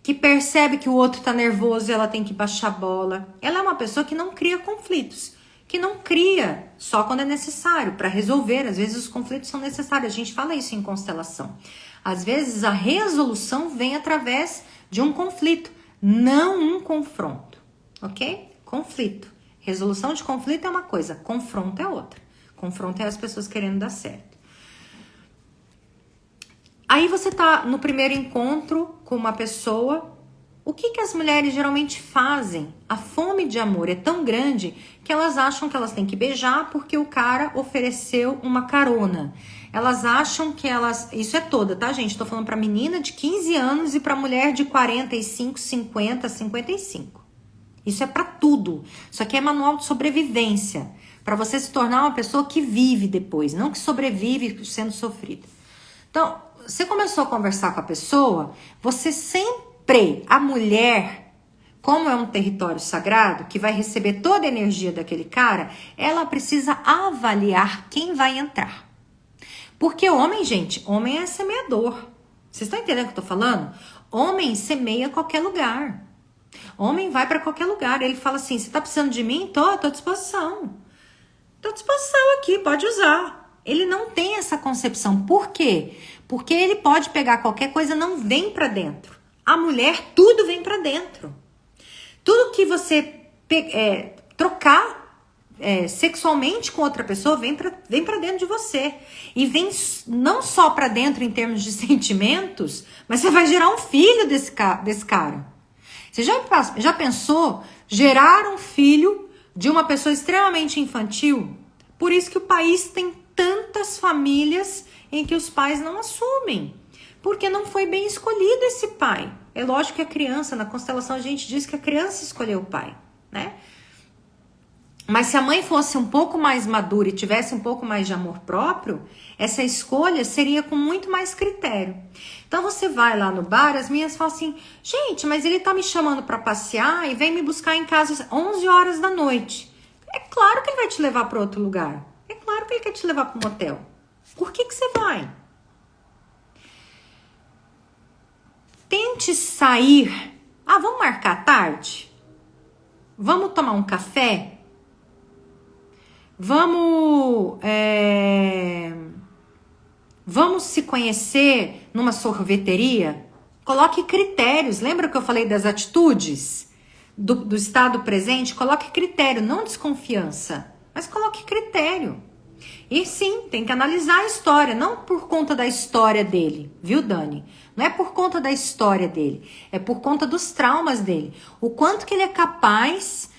que percebe que o outro está nervoso e ela tem que baixar a bola. Ela é uma pessoa que não cria conflitos, que não cria só quando é necessário, para resolver. Às vezes os conflitos são necessários, a gente fala isso em constelação. Às vezes a resolução vem através de um conflito, não um confronto, ok? Conflito. Resolução de conflito é uma coisa, confronto é outra. Confronto é as pessoas querendo dar certo. Aí você tá no primeiro encontro com uma pessoa, o que as mulheres geralmente fazem? A fome de amor é tão grande que elas acham que elas têm que beijar porque o cara ofereceu uma carona. Elas acham que elas... Isso é toda, tá, gente? Tô falando pra menina de 15 anos e pra mulher de 45, 50, 55. Isso é pra tudo. Isso aqui é manual de sobrevivência. Pra você se tornar uma pessoa que vive depois, não que sobrevive sendo sofrida. Então, você começou a conversar com a pessoa, você sempre, a mulher, como é um território sagrado, que vai receber toda a energia daquele cara, ela precisa avaliar quem vai entrar. Porque homem, gente, homem é semeador. Vocês estão entendendo o que eu tô falando? Homem semeia qualquer lugar. Homem vai para qualquer lugar. Ele fala assim, você tá precisando de mim? Tô à disposição. Tô à disposição aqui, pode usar. Ele não tem essa concepção. Por quê? Porque ele pode pegar qualquer coisa, não vem para dentro. A mulher, tudo vem para dentro. Tudo que você trocar sexualmente com outra pessoa vem pra dentro de você. E vem não só pra dentro em termos de sentimentos, mas você vai gerar um filho desse cara. Você já pensou gerar um filho de uma pessoa extremamente infantil? Por isso que o país tem tantas famílias em que os pais não assumem. Porque não foi bem escolhido esse pai. É lógico que a criança, na constelação a gente diz que a criança escolheu o pai, né? Mas se a mãe fosse um pouco mais madura e tivesse um pouco mais de amor próprio, essa escolha seria com muito mais critério. Então você vai lá no bar, as minhas falam assim, gente, mas ele tá me chamando para passear e vem me buscar em casa às 11 horas da noite. É claro que ele vai te levar para outro lugar. É claro que ele quer te levar para um motel. Por que você vai? Tente sair. Ah, vamos marcar à tarde? Vamos tomar um café? Vamos se conhecer numa sorveteria? Coloque critérios. Lembra que eu falei das atitudes? Do estado presente? Coloque critério, não desconfiança. Mas coloque critério. E sim, tem que analisar a história. Não por conta da história dele. Viu, Dani? Não é por conta da história dele. É por conta dos traumas dele. O quanto que ele é capaz...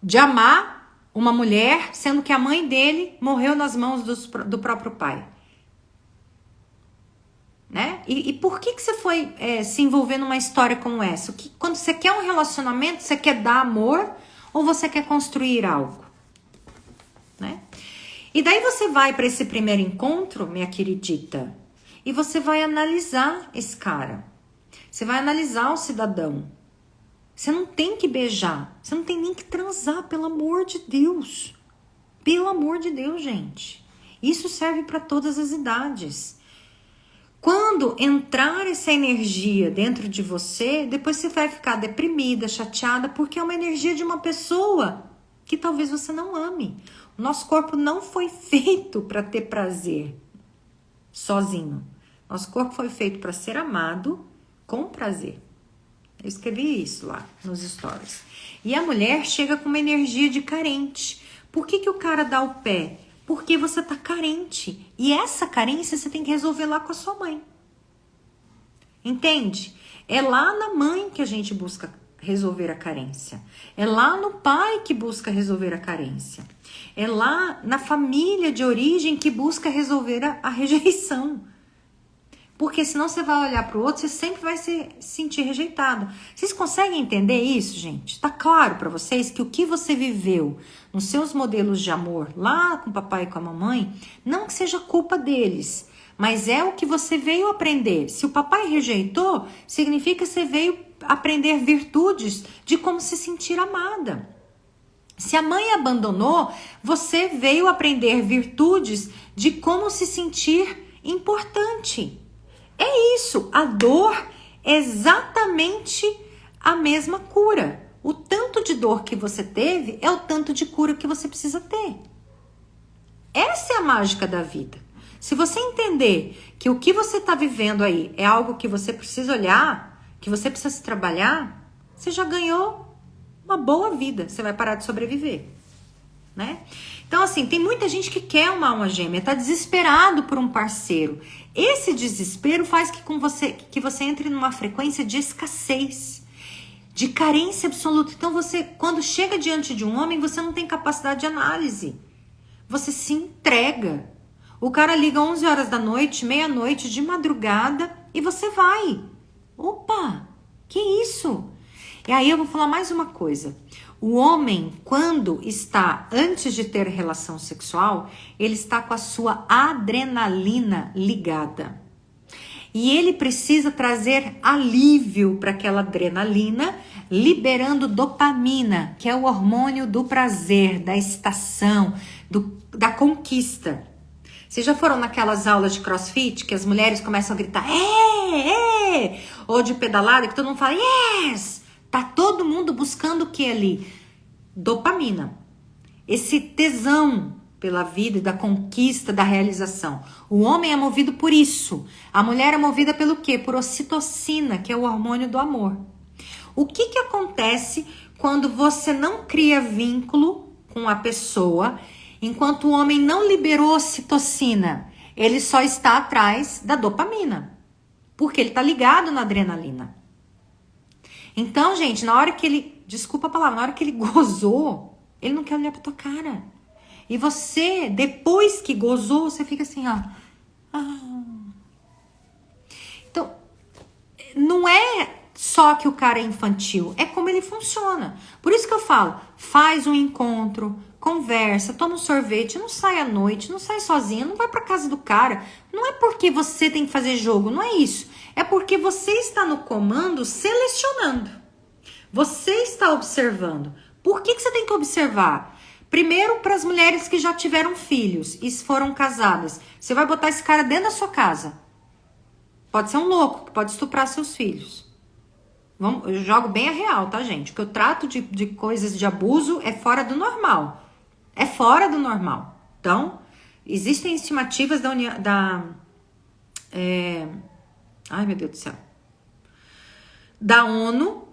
de amar uma mulher, sendo que a mãe dele morreu nas mãos do próprio pai. Né? E por que você foi se envolver numa história como essa? Quando você quer um relacionamento, você quer dar amor ou você quer construir algo? Né? E daí você vai para esse primeiro encontro, minha queridita, e você vai analisar esse cara. Você vai analisar o cidadão. Você não tem que beijar, você não tem nem que transar, pelo amor de Deus. Pelo amor de Deus, gente. Isso serve para todas as idades. Quando entrar essa energia dentro de você, depois você vai ficar deprimida, chateada, porque é uma energia de uma pessoa que talvez você não ame. O nosso corpo não foi feito para ter prazer sozinho. Nosso corpo foi feito para ser amado com prazer. Eu escrevi isso lá nos stories. E a mulher chega com uma energia de carente. Por que o cara dá o pé? Porque você tá carente. E essa carência você tem que resolver lá com a sua mãe. Entende? É lá na mãe que a gente busca resolver a carência. É lá no pai que busca resolver a carência. É lá na família de origem que busca resolver a rejeição. Porque senão você vai olhar para o outro, você sempre vai se sentir rejeitado. Vocês conseguem entender isso, gente? Tá claro para vocês que o que você viveu nos seus modelos de amor lá com o papai e com a mamãe, não que seja culpa deles, mas é o que você veio aprender. Se o papai rejeitou, significa que você veio aprender virtudes de como se sentir amada. Se a mãe abandonou, você veio aprender virtudes de como se sentir importante. É isso, a dor é exatamente a mesma cura. O tanto de dor que você teve é o tanto de cura que você precisa ter. Essa é a mágica da vida. Se você entender que o que você está vivendo aí é algo que você precisa olhar, que você precisa se trabalhar, você já ganhou uma boa vida. Você vai parar de sobreviver, né? Então, assim, tem muita gente que quer uma alma gêmea, tá desesperado por um parceiro. Esse desespero faz que você entre numa frequência de escassez, de carência absoluta. Então, você, quando chega diante de um homem, você não tem capacidade de análise. Você se entrega. O cara liga 11 horas da noite, meia-noite, de madrugada, e você vai. Opa, que isso? E aí eu vou falar mais uma coisa. O homem, quando está antes de ter relação sexual, ele está com a sua adrenalina ligada. E ele precisa trazer alívio para aquela adrenalina, liberando dopamina, que é o hormônio do prazer, da excitação, da conquista. Vocês já foram naquelas aulas de crossfit que as mulheres começam a gritar ou de pedalada, que todo mundo fala yes! Tá todo mundo buscando o que ali? Dopamina. Esse tesão pela vida e da conquista, da realização. O homem é movido por isso. A mulher é movida pelo quê? Por ocitocina, que é o hormônio do amor. O que acontece quando você não cria vínculo com a pessoa, enquanto o homem não liberou ocitocina? Ele só está atrás da dopamina, porque ele está ligado na adrenalina. Então, gente, na hora que ele, desculpa a palavra, na hora que ele gozou, ele não quer olhar pra tua cara. E você, depois que gozou, você fica assim, ó. Então, não é só que o cara é infantil, é como ele funciona. Por isso que eu falo, faz um encontro, conversa, toma um sorvete, não sai à noite, não sai sozinha, não vai pra casa do cara. Não é porque você tem que fazer jogo, não é isso. É porque você está no comando selecionando. Você está observando. Por que você tem que observar? Primeiro, para as mulheres que já tiveram filhos e foram casadas. Você vai botar esse cara dentro da sua casa. Pode ser um louco, que pode estuprar seus filhos. Eu jogo bem a real, tá, gente? O que eu trato de coisas de abuso é fora do normal. É fora do normal. Então, existem estimativas ai, meu Deus do céu. Da ONU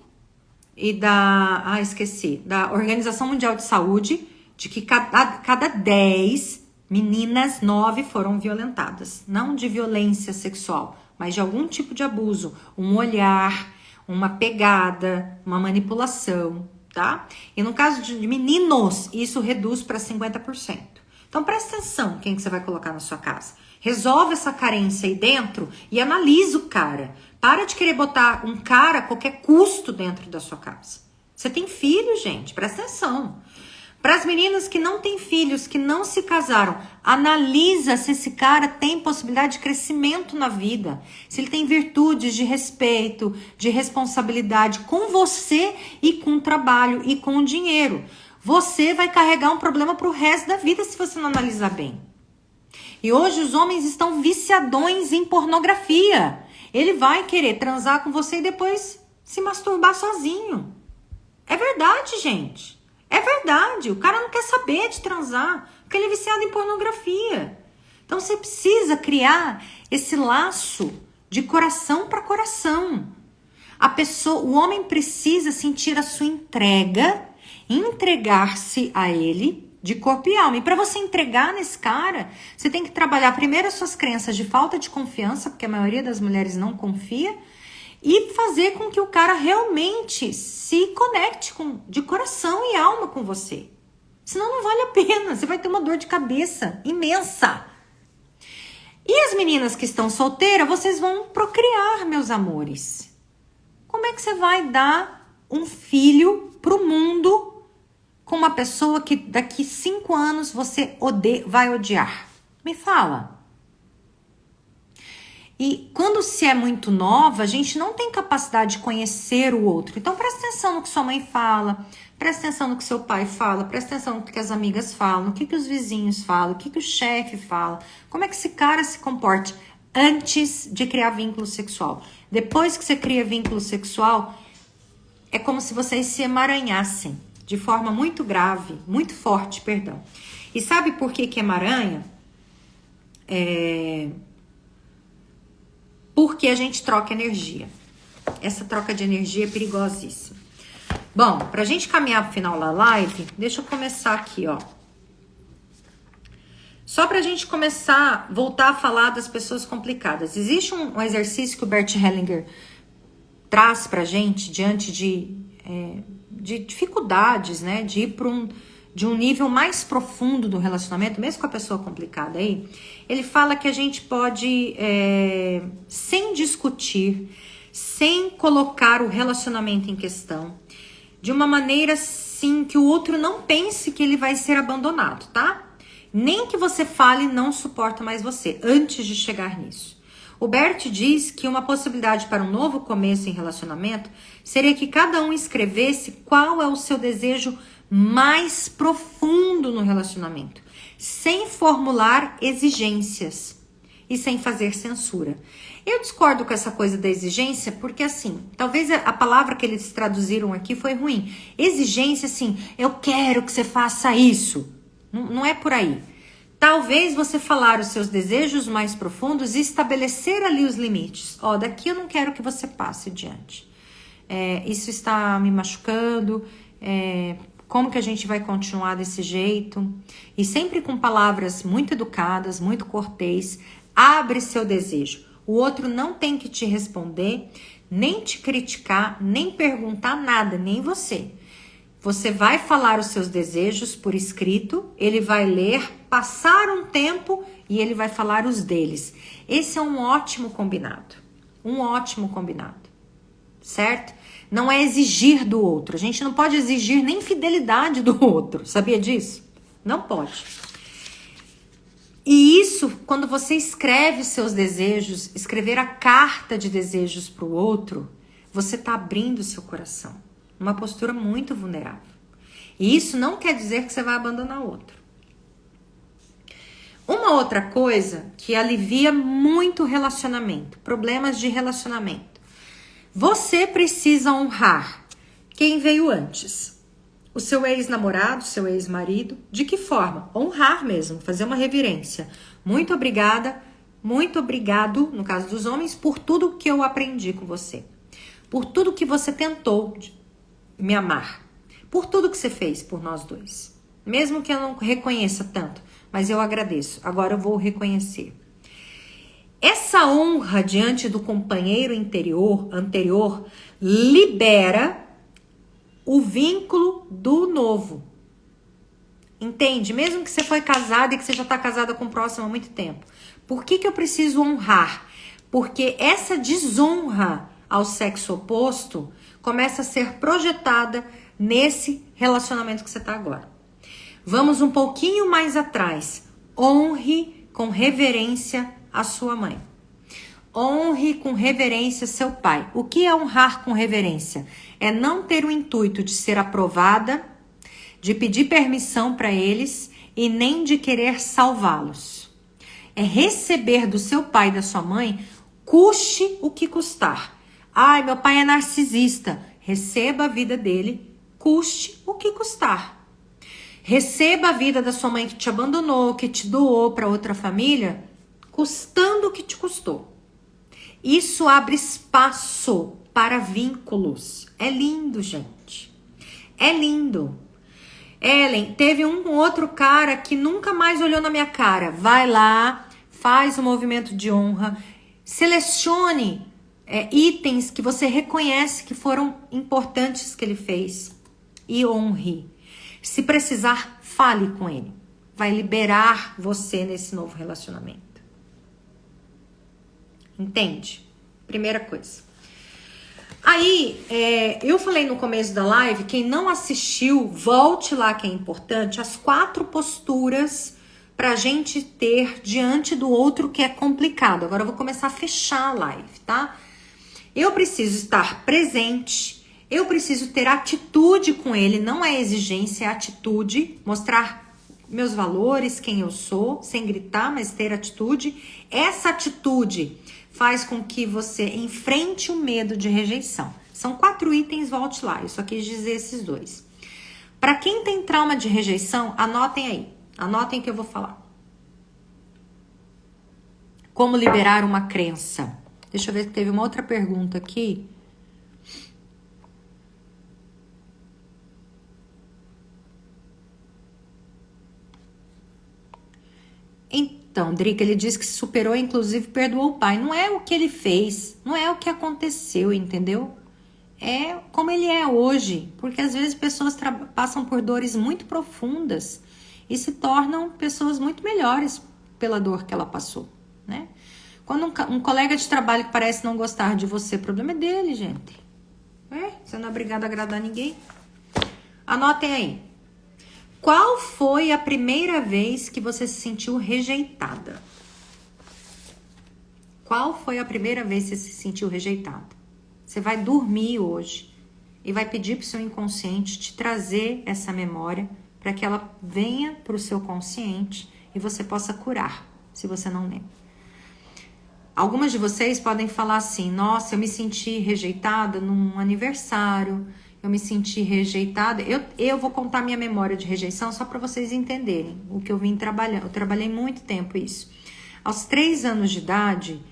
e da Organização Mundial de Saúde, de que cada 10 meninas, 9 foram violentadas. Não de violência sexual, mas de algum tipo de abuso. Um olhar, uma pegada, uma manipulação, tá? E no caso de meninos, isso reduz para 50%. Então presta atenção quem que você vai colocar na sua casa. Resolve essa carência aí dentro e analisa o cara. Para de querer botar um cara a qualquer custo dentro da sua casa. Você tem filho, gente, presta atenção. Para as meninas que não têm filhos, que não se casaram, analisa se esse cara tem possibilidade de crescimento na vida. Se ele tem virtudes de respeito, de responsabilidade com você e com o trabalho e com o dinheiro. Você vai carregar um problema para o resto da vida se você não analisar bem. E hoje os homens estão viciadões em pornografia. Ele vai querer transar com você e depois se masturbar sozinho. É verdade, gente. É verdade. O cara não quer saber de transar, porque ele é viciado em pornografia. Então você precisa criar esse laço de coração para coração. O homem precisa sentir a sua entrega, entregar-se a ele de corpo e alma. E para você entregar nesse cara, você tem que trabalhar primeiro as suas crenças de falta de confiança, porque a maioria das mulheres não confia, e fazer com que o cara realmente se conecte de coração e alma com você. Senão não vale a pena, você vai ter uma dor de cabeça imensa. E as meninas que estão solteiras, vocês vão procriar, meus amores. Como é que você vai dar um filho pro mundo com uma pessoa que daqui 5 anos você vai odiar? Me fala. E quando se é muito nova, a gente não tem capacidade de conhecer o outro. Então presta atenção no que sua mãe fala, presta atenção no que seu pai fala, presta atenção no que as amigas falam, no que os vizinhos falam, o que o chefe fala, como é que esse cara se comporta antes de criar vínculo sexual. Depois que você cria vínculo sexual, é como se vocês se emaranhassem de forma muito grave, muito forte, perdão. E sabe por que emaranha? Porque a gente troca energia. Essa troca de energia é perigosíssima. Bom, pra gente caminhar pro final da live, deixa eu começar aqui, ó. Só pra gente começar, voltar a falar das pessoas complicadas. Existe um exercício que o Bert Hellinger traz pra gente diante de dificuldades, né? De ir de um nível mais profundo do relacionamento, mesmo com a pessoa complicada aí. Ele fala que a gente pode, sem discutir, sem colocar o relacionamento em questão, de uma maneira assim que o outro não pense que ele vai ser abandonado, tá? Nem que você fale não suporta mais você, antes de chegar nisso. O Bert diz que uma possibilidade para um novo começo em relacionamento seria que cada um escrevesse qual é o seu desejo mais profundo no relacionamento, sem formular exigências e sem fazer censura. Eu discordo com essa coisa da exigência, porque assim, talvez a palavra que eles traduziram aqui foi ruim. Exigência, assim, eu quero que você faça isso. Não é por aí. Talvez você falar os seus desejos mais profundos e estabelecer ali os limites. Ó, daqui eu não quero que você passe diante. Isso está me machucando. Como que a gente vai continuar desse jeito? E sempre com palavras muito educadas, muito cortês. Abre seu desejo. O outro não tem que te responder, nem te criticar, nem perguntar nada, nem você. Você vai falar os seus desejos por escrito, ele vai ler, passar um tempo e ele vai falar os deles. Esse é um ótimo combinado. Um ótimo combinado. Certo? Não é exigir do outro. A gente não pode exigir nem fidelidade do outro. Sabia disso? Não pode. E isso, quando você escreve os seus desejos, escrever a carta de desejos para o outro, você está abrindo o seu coração. Uma postura muito vulnerável. E isso não quer dizer que você vai abandonar o outro. Uma outra coisa que alivia muito o relacionamento, problemas de relacionamento. Você precisa honrar quem veio antes. O seu ex-namorado, seu ex-marido. De que forma? Honrar mesmo, fazer uma reverência. Muito obrigada, muito obrigado, no caso dos homens, por tudo que eu aprendi com você. Por tudo que você tentou me amar. Por tudo que você fez por nós dois. Mesmo que eu não reconheça tanto, mas eu agradeço. Agora eu vou reconhecer. Essa honra diante do companheiro anterior libera o vínculo do novo. Entende? Mesmo que você foi casada e que você já está casada com o próximo há muito tempo. Por que eu preciso honrar? Porque essa desonra ao sexo oposto começa a ser projetada nesse relacionamento que você está agora. Vamos um pouquinho mais atrás. Honre com reverência a sua mãe. Honre com reverência seu pai. O que é honrar com reverência? É não ter o intuito de ser aprovada, de pedir permissão para eles e nem de querer salvá-los. É receber do seu pai e da sua mãe, custe o que custar. Ai, meu pai é narcisista. Receba a vida dele, custe o que custar. Receba a vida da sua mãe que te abandonou, que te doou para outra família, custando o que te custou. Isso abre espaço para vínculos. É lindo, gente. É lindo. Ellen, teve um outro cara que nunca mais olhou na minha cara. Vai lá, faz o movimento de honra, selecione itens que você reconhece que foram importantes que ele fez e honre. Se precisar, fale com ele. Vai liberar você nesse novo relacionamento. Entende? Primeira coisa. Aí, eu falei no começo da live, quem não assistiu, volte lá que é importante, as 4 posturas pra gente ter diante do outro que é complicado. Agora eu vou começar a fechar a live, tá? Eu preciso estar presente, eu preciso ter atitude com ele, não é exigência, é atitude, mostrar meus valores, quem eu sou, sem gritar, mas ter atitude. Essa atitude faz com que você enfrente o medo de rejeição. São 4 itens, volte lá. Eu só quis dizer esses 2. Para quem tem trauma de rejeição, anotem aí. Anotem que eu vou falar. Como liberar uma crença? Deixa eu ver se teve uma outra pergunta aqui. Então, Drica, ele disse que se superou, inclusive perdoou o pai. Não é o que ele fez, não é o que aconteceu, entendeu? É como ele é hoje. Porque às vezes pessoas passam por dores muito profundas e se tornam pessoas muito melhores pela dor que ela passou, né? Quando um colega de trabalho que parece não gostar de você, o problema é dele, gente. Você não é obrigado a agradar ninguém. Anotem aí. Qual foi a primeira vez que você se sentiu rejeitada? Qual foi a primeira vez que você se sentiu rejeitada? Você vai dormir hoje e vai pedir para o seu inconsciente te trazer essa memória para que ela venha para o seu consciente e você possa curar, se você não lembra. Algumas de vocês podem falar assim: nossa, eu me senti rejeitada num aniversário, eu me senti rejeitada. Eu vou contar minha memória de rejeição só para vocês entenderem o que eu vim trabalhando. Eu trabalhei muito tempo isso. Aos 3 anos de idade,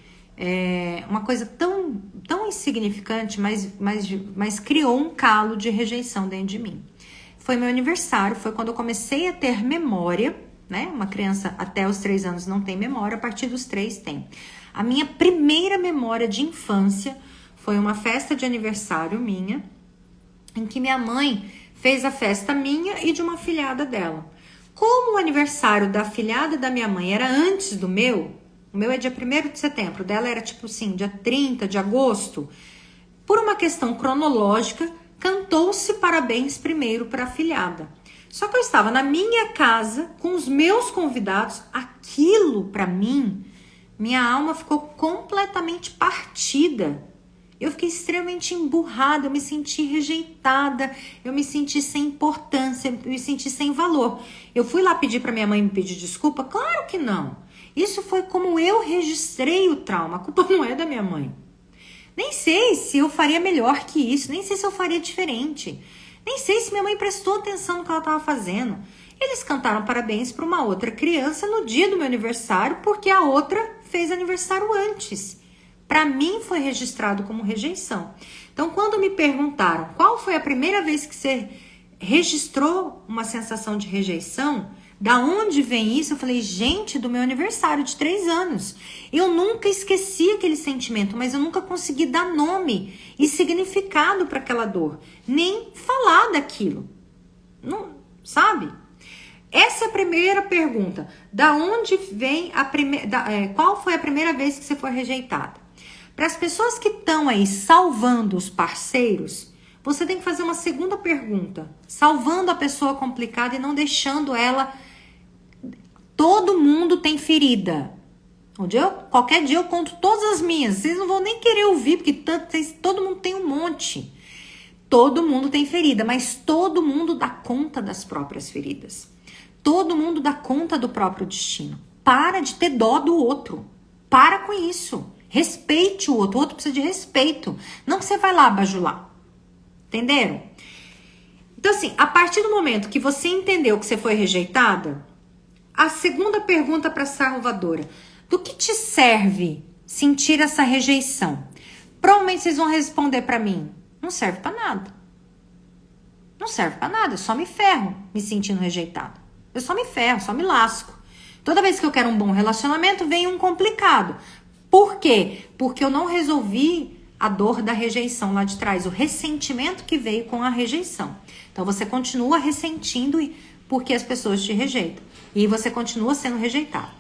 uma coisa tão insignificante, mas criou um calo de rejeição dentro de mim. Foi meu aniversário, foi quando eu comecei a ter memória, né? Uma criança até os 3 anos não tem memória, a partir dos 3 tem. A minha primeira memória de infância foi uma festa de aniversário minha, em que minha mãe fez a festa minha e de uma afilhada dela. Como o aniversário da afilhada da minha mãe era antes do meu, o meu é dia 1º de setembro, o dela era tipo assim, dia 30 de agosto, por uma questão cronológica, cantou-se parabéns primeiro para a afilhada. Só que eu estava na minha casa com os meus convidados, aquilo para mim, minha alma ficou completamente partida. Eu fiquei extremamente emburrada, eu me senti rejeitada, eu me senti sem importância, eu me senti sem valor. Eu fui lá pedir para minha mãe me pedir desculpa? Claro que não. Isso foi como eu registrei o trauma, a culpa não é da minha mãe. Nem sei se eu faria melhor que isso, nem sei se eu faria diferente. Nem sei se minha mãe prestou atenção no que ela estava fazendo. Eles cantaram parabéns para uma outra criança no dia do meu aniversário, porque a outra fez aniversário antes. Para mim foi registrado como rejeição. Então, quando me perguntaram qual foi a primeira vez que você registrou uma sensação de rejeição, da onde vem isso? Eu falei, gente, do meu aniversário de 3 anos. Eu nunca esqueci aquele sentimento, mas eu nunca consegui dar nome e significado para aquela dor, nem falar daquilo. Não, sabe? Essa é a primeira pergunta. Da onde vem a primeira? Qual foi a primeira vez que você foi rejeitada? Para as pessoas que estão aí salvando os parceiros, você tem que fazer uma segunda pergunta. Salvando a pessoa complicada e não deixando ela... Todo mundo tem ferida. Qualquer dia eu conto todas as minhas. Vocês não vão nem querer ouvir, porque todo mundo tem um monte. Todo mundo tem ferida, mas todo mundo dá conta das próprias feridas. Todo mundo dá conta do próprio destino. Para de ter dó do outro. Para com isso. Respeite o outro precisa de respeito. Não que você vai lá bajular. Entenderam? Então assim, a partir do momento que você entendeu que você foi rejeitada, a segunda pergunta para a salvadora: do que te serve sentir essa rejeição? Provavelmente vocês vão responder para mim: não serve para nada. Não serve para nada, eu só me ferro me sentindo rejeitada. Eu só me ferro, só me lasco. Toda vez que eu quero um bom relacionamento, vem um complicado. Por quê? Porque eu não resolvi a dor da rejeição lá de trás, o ressentimento que veio com a rejeição. Então você continua ressentindo porque as pessoas te rejeitam. E você continua sendo rejeitado.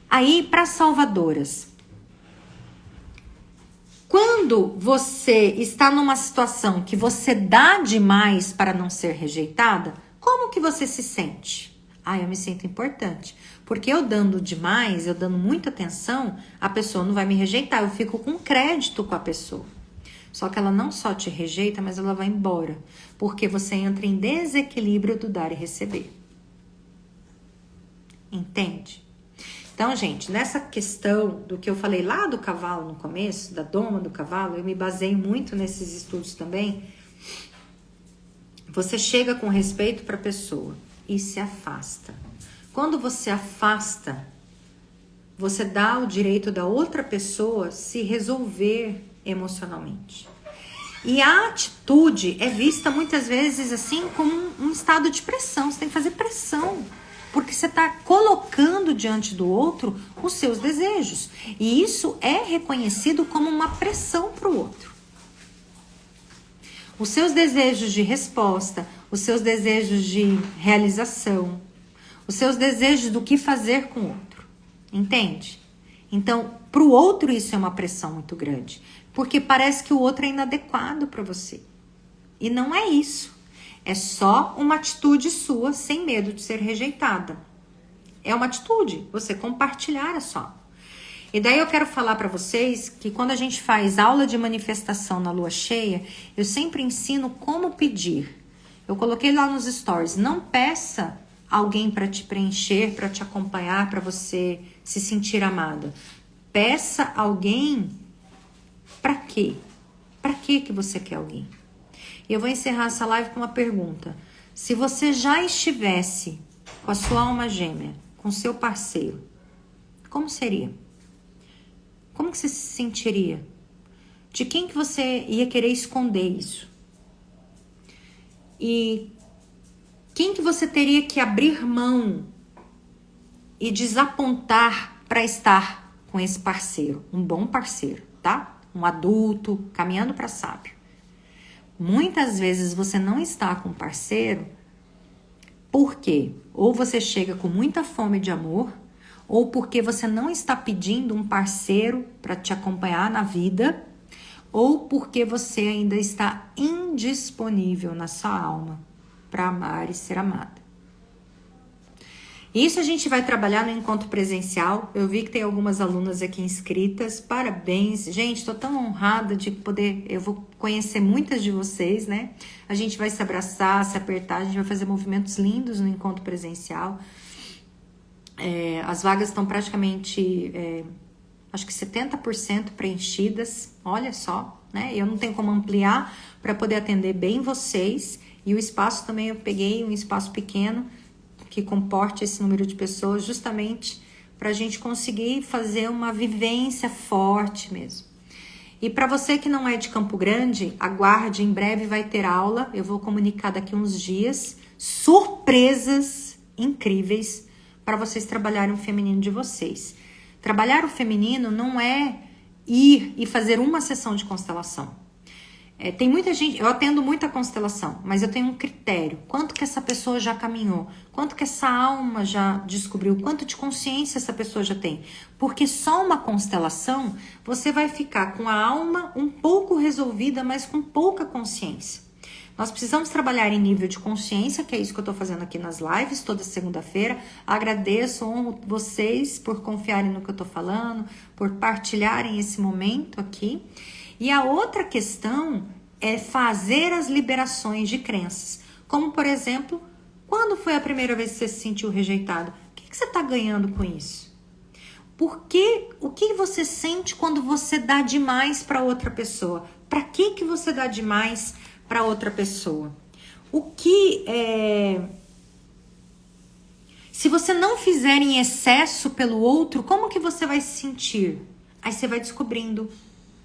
Aí, para salvadoras, Quando você está numa situação que você dá demais para não ser rejeitada, como que você se sente? Eu me sinto importante. Porque eu dando demais, eu dando muita atenção, a pessoa não vai me rejeitar. Eu fico com crédito com a pessoa. Só que ela não só te rejeita, mas ela vai embora. Porque você entra em desequilíbrio do dar e receber. Entende? Então, gente, nessa questão do que eu falei lá do cavalo no começo, da doma do cavalo, eu me baseio muito nesses estudos também. Você chega com respeito para a pessoa e se afasta. Quando você afasta, você dá o direito da outra pessoa se resolver emocionalmente. E a atitude é vista muitas vezes assim como um estado de pressão. Você tem que fazer pressão. Porque você está colocando diante do outro os seus desejos. E isso é reconhecido como uma pressão para o outro. Os seus desejos de resposta, os seus desejos de realização, os seus desejos do que fazer com o outro. Entende? Então, para o outro isso é uma pressão muito grande. Porque parece que o outro é inadequado para você. E não é isso. É só uma atitude sua sem medo de ser rejeitada. É uma atitude, você compartilhar é só. E daí eu quero falar para vocês que quando a gente faz aula de manifestação na lua cheia, eu sempre ensino como pedir. Eu coloquei lá nos stories, não peça alguém para te preencher, para te acompanhar, para você se sentir amada. Peça alguém para quê? Para que você quer alguém? E eu vou encerrar essa live com uma pergunta. Se você já estivesse com a sua alma gêmea, com seu parceiro, como seria? Como que você se sentiria? De quem que você ia querer esconder isso? E quem que você teria que abrir mão e desapontar para estar com esse parceiro? Um bom parceiro, tá? Um adulto, caminhando para sábio. Muitas vezes você não está com um parceiro porque ou você chega com muita fome de amor ou porque você não está pedindo um parceiro para te acompanhar na vida ou porque você ainda está indisponível na sua alma para amar e ser amada. Isso a gente vai trabalhar no encontro presencial. Eu vi que tem algumas alunas aqui inscritas. Parabéns. Gente, estou tão honrada de poder... Eu vou conhecer muitas de vocês, né? A gente vai se abraçar, se apertar. A gente vai fazer movimentos lindos no encontro presencial. As vagas estão praticamente... acho que 70% preenchidas. Olha só, né? Eu não tenho como ampliar para poder atender bem vocês. E o espaço também eu peguei um espaço pequeno que comporte esse número de pessoas, justamente para a gente conseguir fazer uma vivência forte mesmo. E para você que não é de Campo Grande, aguarde, em breve vai ter aula, eu vou comunicar daqui uns dias, surpresas incríveis para vocês trabalharem o feminino de vocês. Trabalhar o feminino não é ir e fazer uma sessão de constelação. Tem muita gente, eu atendo muita constelação, mas eu tenho um critério. Quanto que essa pessoa já caminhou? Quanto que essa alma já descobriu? Quanto de consciência essa pessoa já tem? Porque só uma constelação, você vai ficar com a alma um pouco resolvida, mas com pouca consciência. Nós precisamos trabalhar em nível de consciência, que é isso que eu estou fazendo aqui nas lives, toda segunda-feira. Agradeço, honro vocês por confiarem no que eu estou falando, por partilharem esse momento aqui. E a outra questão é fazer as liberações de crenças. Como, por exemplo, quando foi a primeira vez que você se sentiu rejeitado? O que você está ganhando com isso? O que você sente quando você dá demais para outra pessoa? Para que você dá demais para outra pessoa? Se você não fizer em excesso pelo outro, como que você vai se sentir? Aí você vai descobrindo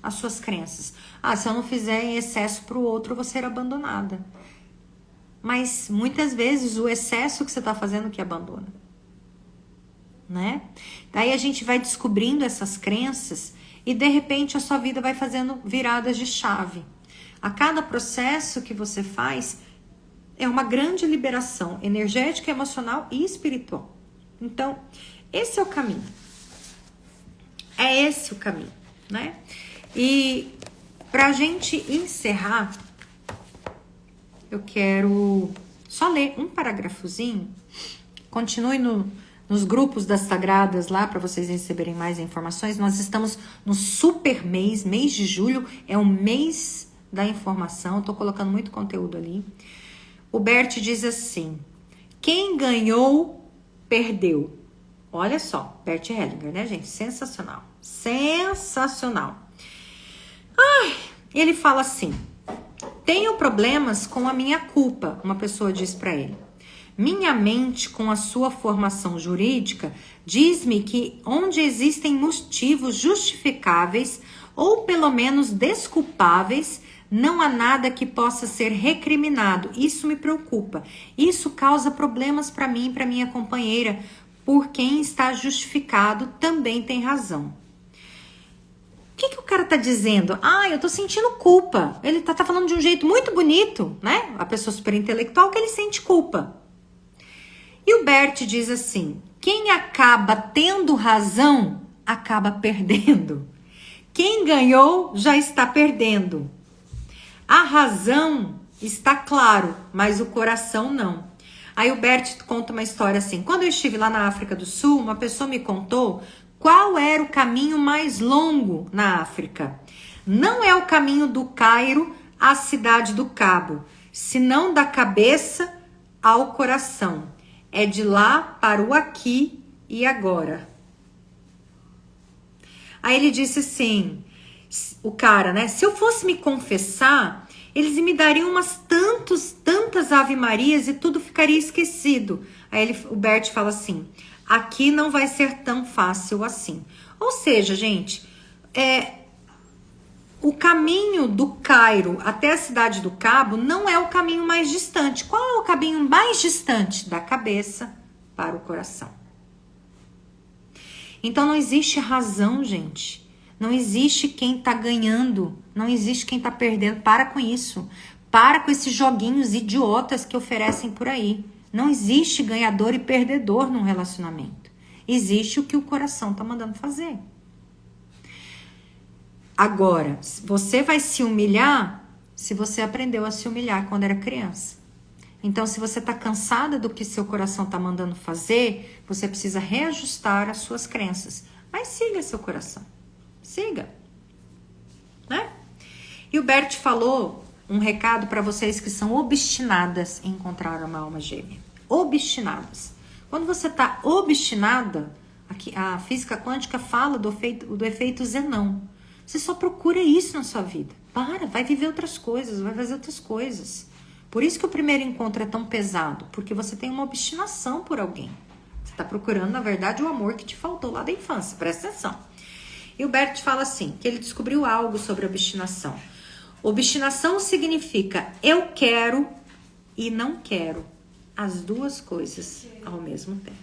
as suas crenças. Se eu não fizer em excesso para o outro, eu vou ser abandonada. Mas muitas vezes o excesso que você está fazendo que abandona, né? Daí a gente vai descobrindo essas crenças e de repente a sua vida vai fazendo viradas de chave. A cada processo que você faz é uma grande liberação energética, emocional e espiritual. Então, esse é o caminho. É esse o caminho, né? E Pra gente encerrar, eu quero só ler um parágrafozinho. Continue nos grupos das Sagradas lá para vocês receberem mais informações. Nós estamos no super mês de julho, é o mês da informação. Eu tô colocando muito conteúdo ali. O Bert diz assim: quem ganhou, perdeu. Olha só, Bert Hellinger, né, gente? Sensacional. Sensacional. Ai, ele fala assim: tenho problemas com a minha culpa, uma pessoa diz para ele. Minha mente, com a sua formação jurídica, diz-me que onde existem motivos justificáveis ou pelo menos desculpáveis, não há nada que possa ser recriminado. Isso me preocupa. Isso causa problemas para mim e para minha companheira. Por quem está justificado também tem razão. O que o cara tá dizendo? Ah, eu tô sentindo culpa. Ele tá falando de um jeito muito bonito, né? A pessoa super intelectual que ele sente culpa. E o Bert diz assim: quem acaba tendo razão, acaba perdendo. Quem ganhou, já está perdendo. A razão está claro, mas o coração não. Aí o Bert conta uma história assim: quando eu estive lá na África do Sul, uma pessoa me contou qual era o caminho mais longo na África. Não é o caminho do Cairo à cidade do Cabo, senão da cabeça ao coração. É de lá para o aqui e agora. Aí ele disse assim, o cara, né? Se eu fosse me confessar, eles me dariam tantas ave-marias e tudo ficaria esquecido. Aí o Bert fala assim: aqui não vai ser tão fácil assim. Ou seja, gente, o caminho do Cairo até a cidade do Cabo não é o caminho mais distante. Qual é o caminho mais distante? Da cabeça para o coração. Então não existe razão, gente. Não existe quem tá ganhando. Não existe quem tá perdendo. Para com isso. Para com esses joguinhos idiotas que oferecem por aí. Não existe ganhador e perdedor num relacionamento. Existe o que o coração tá mandando fazer. Agora, você vai se humilhar se você aprendeu a se humilhar quando era criança. Então, se você tá cansada do que seu coração tá mandando fazer, você precisa reajustar as suas crenças. Mas siga seu coração. Siga. Né? E o Bert falou um recado para vocês que são obstinadas em encontrar uma alma gêmea. Obstinadas. Quando você tá obstinada, aqui, a física quântica fala do efeito Zenão. Você só procura isso na sua vida. Vai viver outras coisas, vai fazer outras coisas. Por isso que o primeiro encontro é tão pesado, porque você tem uma obstinação por alguém. Você está procurando, na verdade, o amor que te faltou lá da infância. Presta atenção. E o Bert fala assim, que ele descobriu algo sobre obstinação. Obstinação significa eu quero e não quero as duas coisas ao mesmo tempo.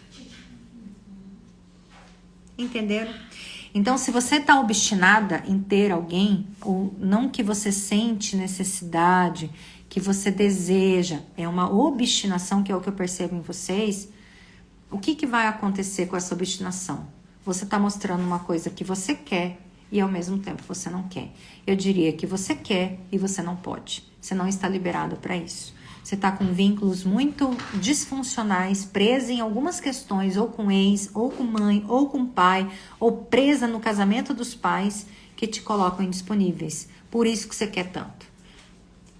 Entenderam? Então, se você está obstinada em ter alguém, ou não que você sente necessidade, que você deseja, é uma obstinação, que é o que eu percebo em vocês, o que vai acontecer com essa obstinação? Você está mostrando uma coisa que você quer e ao mesmo tempo você não quer. Eu diria que você quer e você não pode. Você não está liberado para isso. Você está com vínculos muito disfuncionais, presa em algumas questões, ou com ex, ou com mãe, ou com pai, ou presa no casamento dos pais, que te colocam indisponíveis. Por isso que você quer tanto.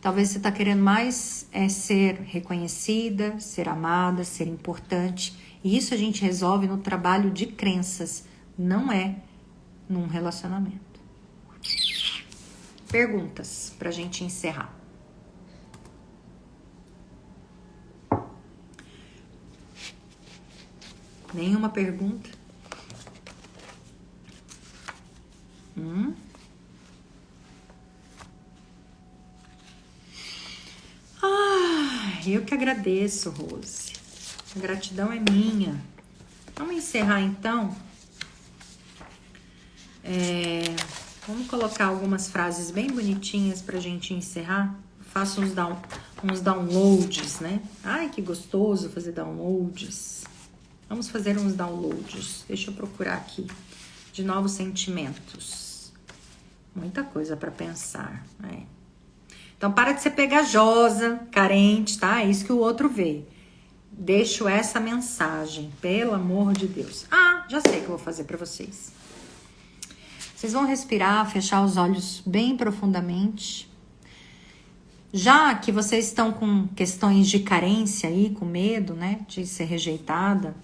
Talvez você está querendo mais ser reconhecida, ser amada, ser importante. E isso a gente resolve no trabalho de crenças, não é num relacionamento. Perguntas pra gente encerrar. Nenhuma pergunta? Eu que agradeço, Rose. A gratidão é minha. Vamos encerrar então. Vamos colocar algumas frases bem bonitinhas pra gente encerrar. Faço uns downloads, né? Ai, que gostoso fazer downloads. Vamos fazer uns downloads. Deixa eu procurar aqui. De novos sentimentos. Muita coisa para pensar, né? Então, para de ser pegajosa, carente, tá? É isso que o outro vê. Deixo essa mensagem, pelo amor de Deus. Ah, já sei o que eu vou fazer para vocês. Vocês vão respirar, fechar os olhos bem profundamente. Já que vocês estão com questões de carência aí, com medo, né, de ser rejeitada,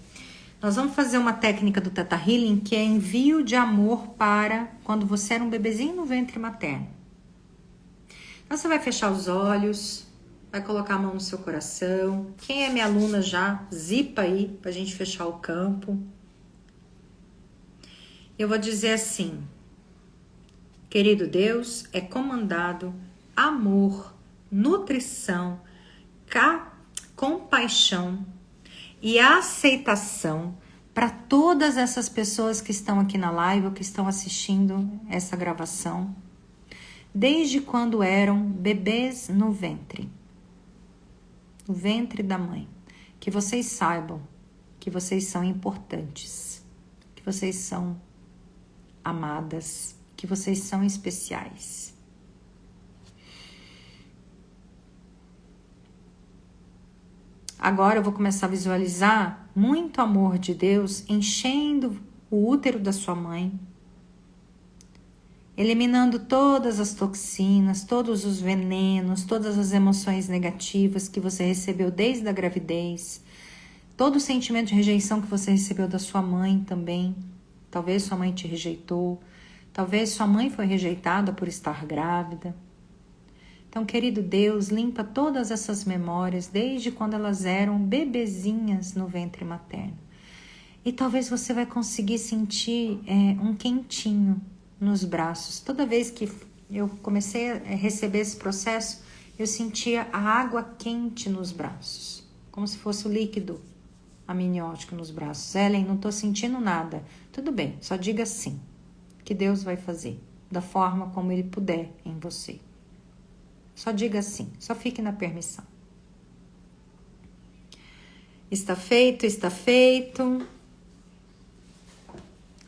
nós vamos fazer uma técnica do Theta Healing que é envio de amor para quando você era um bebezinho no ventre materno. Então você vai fechar os olhos, vai colocar a mão no seu coração. Quem é minha aluna já, zipa aí pra gente fechar o campo. Eu vou dizer assim: querido Deus, é comandado amor, nutrição, compaixão e aceitação para todas essas pessoas que estão aqui na live ou que estão assistindo essa gravação, desde quando eram bebês no ventre da mãe. Que vocês saibam que vocês são importantes, que vocês são amadas, que vocês são especiais. Agora eu vou começar a visualizar muito amor de Deus enchendo o útero da sua mãe, eliminando todas as toxinas, todos os venenos, todas as emoções negativas que você recebeu desde a gravidez, todo o sentimento de rejeição que você recebeu da sua mãe também. Talvez sua mãe te rejeitou, talvez sua mãe foi rejeitada por estar grávida. Então, querido Deus, limpa todas essas memórias desde quando elas eram bebezinhas no ventre materno. E talvez você vai conseguir sentir um quentinho nos braços. Toda vez que eu comecei a receber esse processo, eu sentia a água quente nos braços, como se fosse o líquido amniótico nos braços. Ellen, não estou sentindo nada. Tudo bem, só diga sim, que Deus vai fazer da forma como Ele puder em você. Só diga sim, só fique na permissão. Está feito, está feito.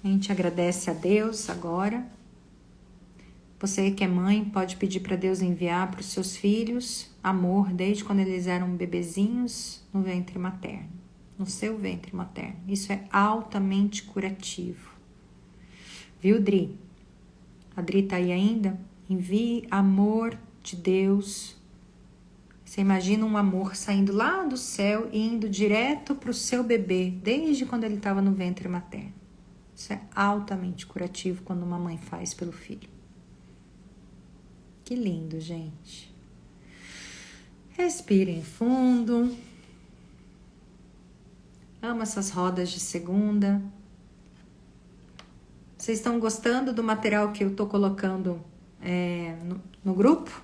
A gente agradece a Deus agora. Você que é mãe pode pedir para Deus enviar para os seus filhos amor desde quando eles eram bebezinhos no ventre materno, no seu ventre materno. Isso é altamente curativo. Viu, Dri? A Dri tá aí ainda? Envie amor de Deus. Você imagina um amor saindo lá do céu e indo direto para o seu bebê, desde quando ele estava no ventre materno. Isso é altamente curativo quando uma mãe faz pelo filho. Que lindo, gente. Respirem fundo. Amo essas rodas de segunda. Vocês estão gostando do material que eu estou colocando no grupo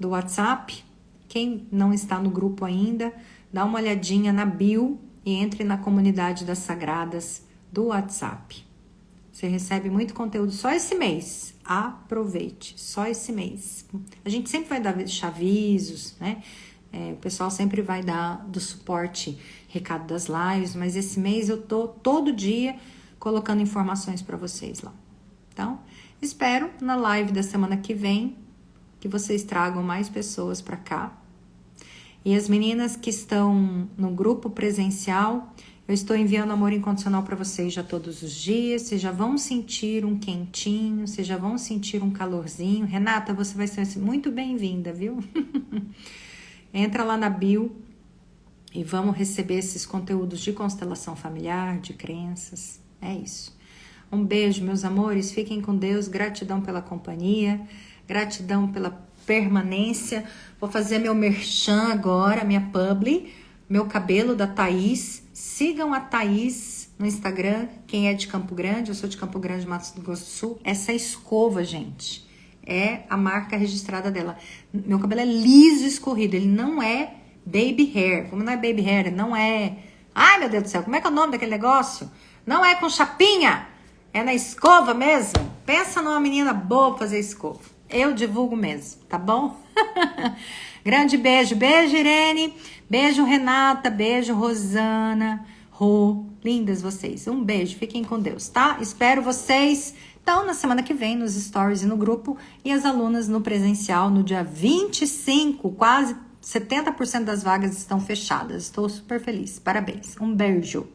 do WhatsApp? Quem não está no grupo ainda, dá uma olhadinha na bio e entre na comunidade das Sagradas do WhatsApp. Você recebe muito conteúdo só esse mês. Aproveite, só esse mês. A gente sempre vai deixar avisos, né? O pessoal sempre vai dar do suporte, recado das lives, mas esse mês eu tô todo dia colocando informações para vocês lá. Então, espero na live da semana que vem que vocês tragam mais pessoas para cá. E as meninas que estão no grupo presencial, eu estou enviando amor incondicional para vocês já todos os dias. Vocês já vão sentir um quentinho, vocês já vão sentir um calorzinho. Renata, você vai ser muito bem-vinda, viu? Entra lá na bio e vamos receber esses conteúdos de constelação familiar, de crenças. É isso. Um beijo, meus amores. Fiquem com Deus. Gratidão pela companhia. Gratidão pela permanência. Vou fazer meu merchan agora, minha publi. Meu cabelo da Thaís. Sigam a Thaís no Instagram. Quem é de Campo Grande, eu sou de Campo Grande, Mato Grosso do Sul. Essa escova, gente, é a marca registrada dela. Meu cabelo é liso e escorrido. Ele não é baby hair. Como não é baby hair, não é... Ai, meu Deus do céu, como é que é o nome daquele negócio? Não é com chapinha. É na escova mesmo. Pensa numa menina boa pra fazer escova. Eu divulgo mesmo, tá bom? Grande beijo. Beijo, Irene. Beijo, Renata. Beijo, Rosana. Rô. Lindas vocês. Um beijo. Fiquem com Deus, tá? Espero vocês Então, na semana que vem, nos stories e no grupo, e as alunas no presencial no dia 25, quase 70% das vagas estão fechadas. Estou super feliz. Parabéns. Um beijo.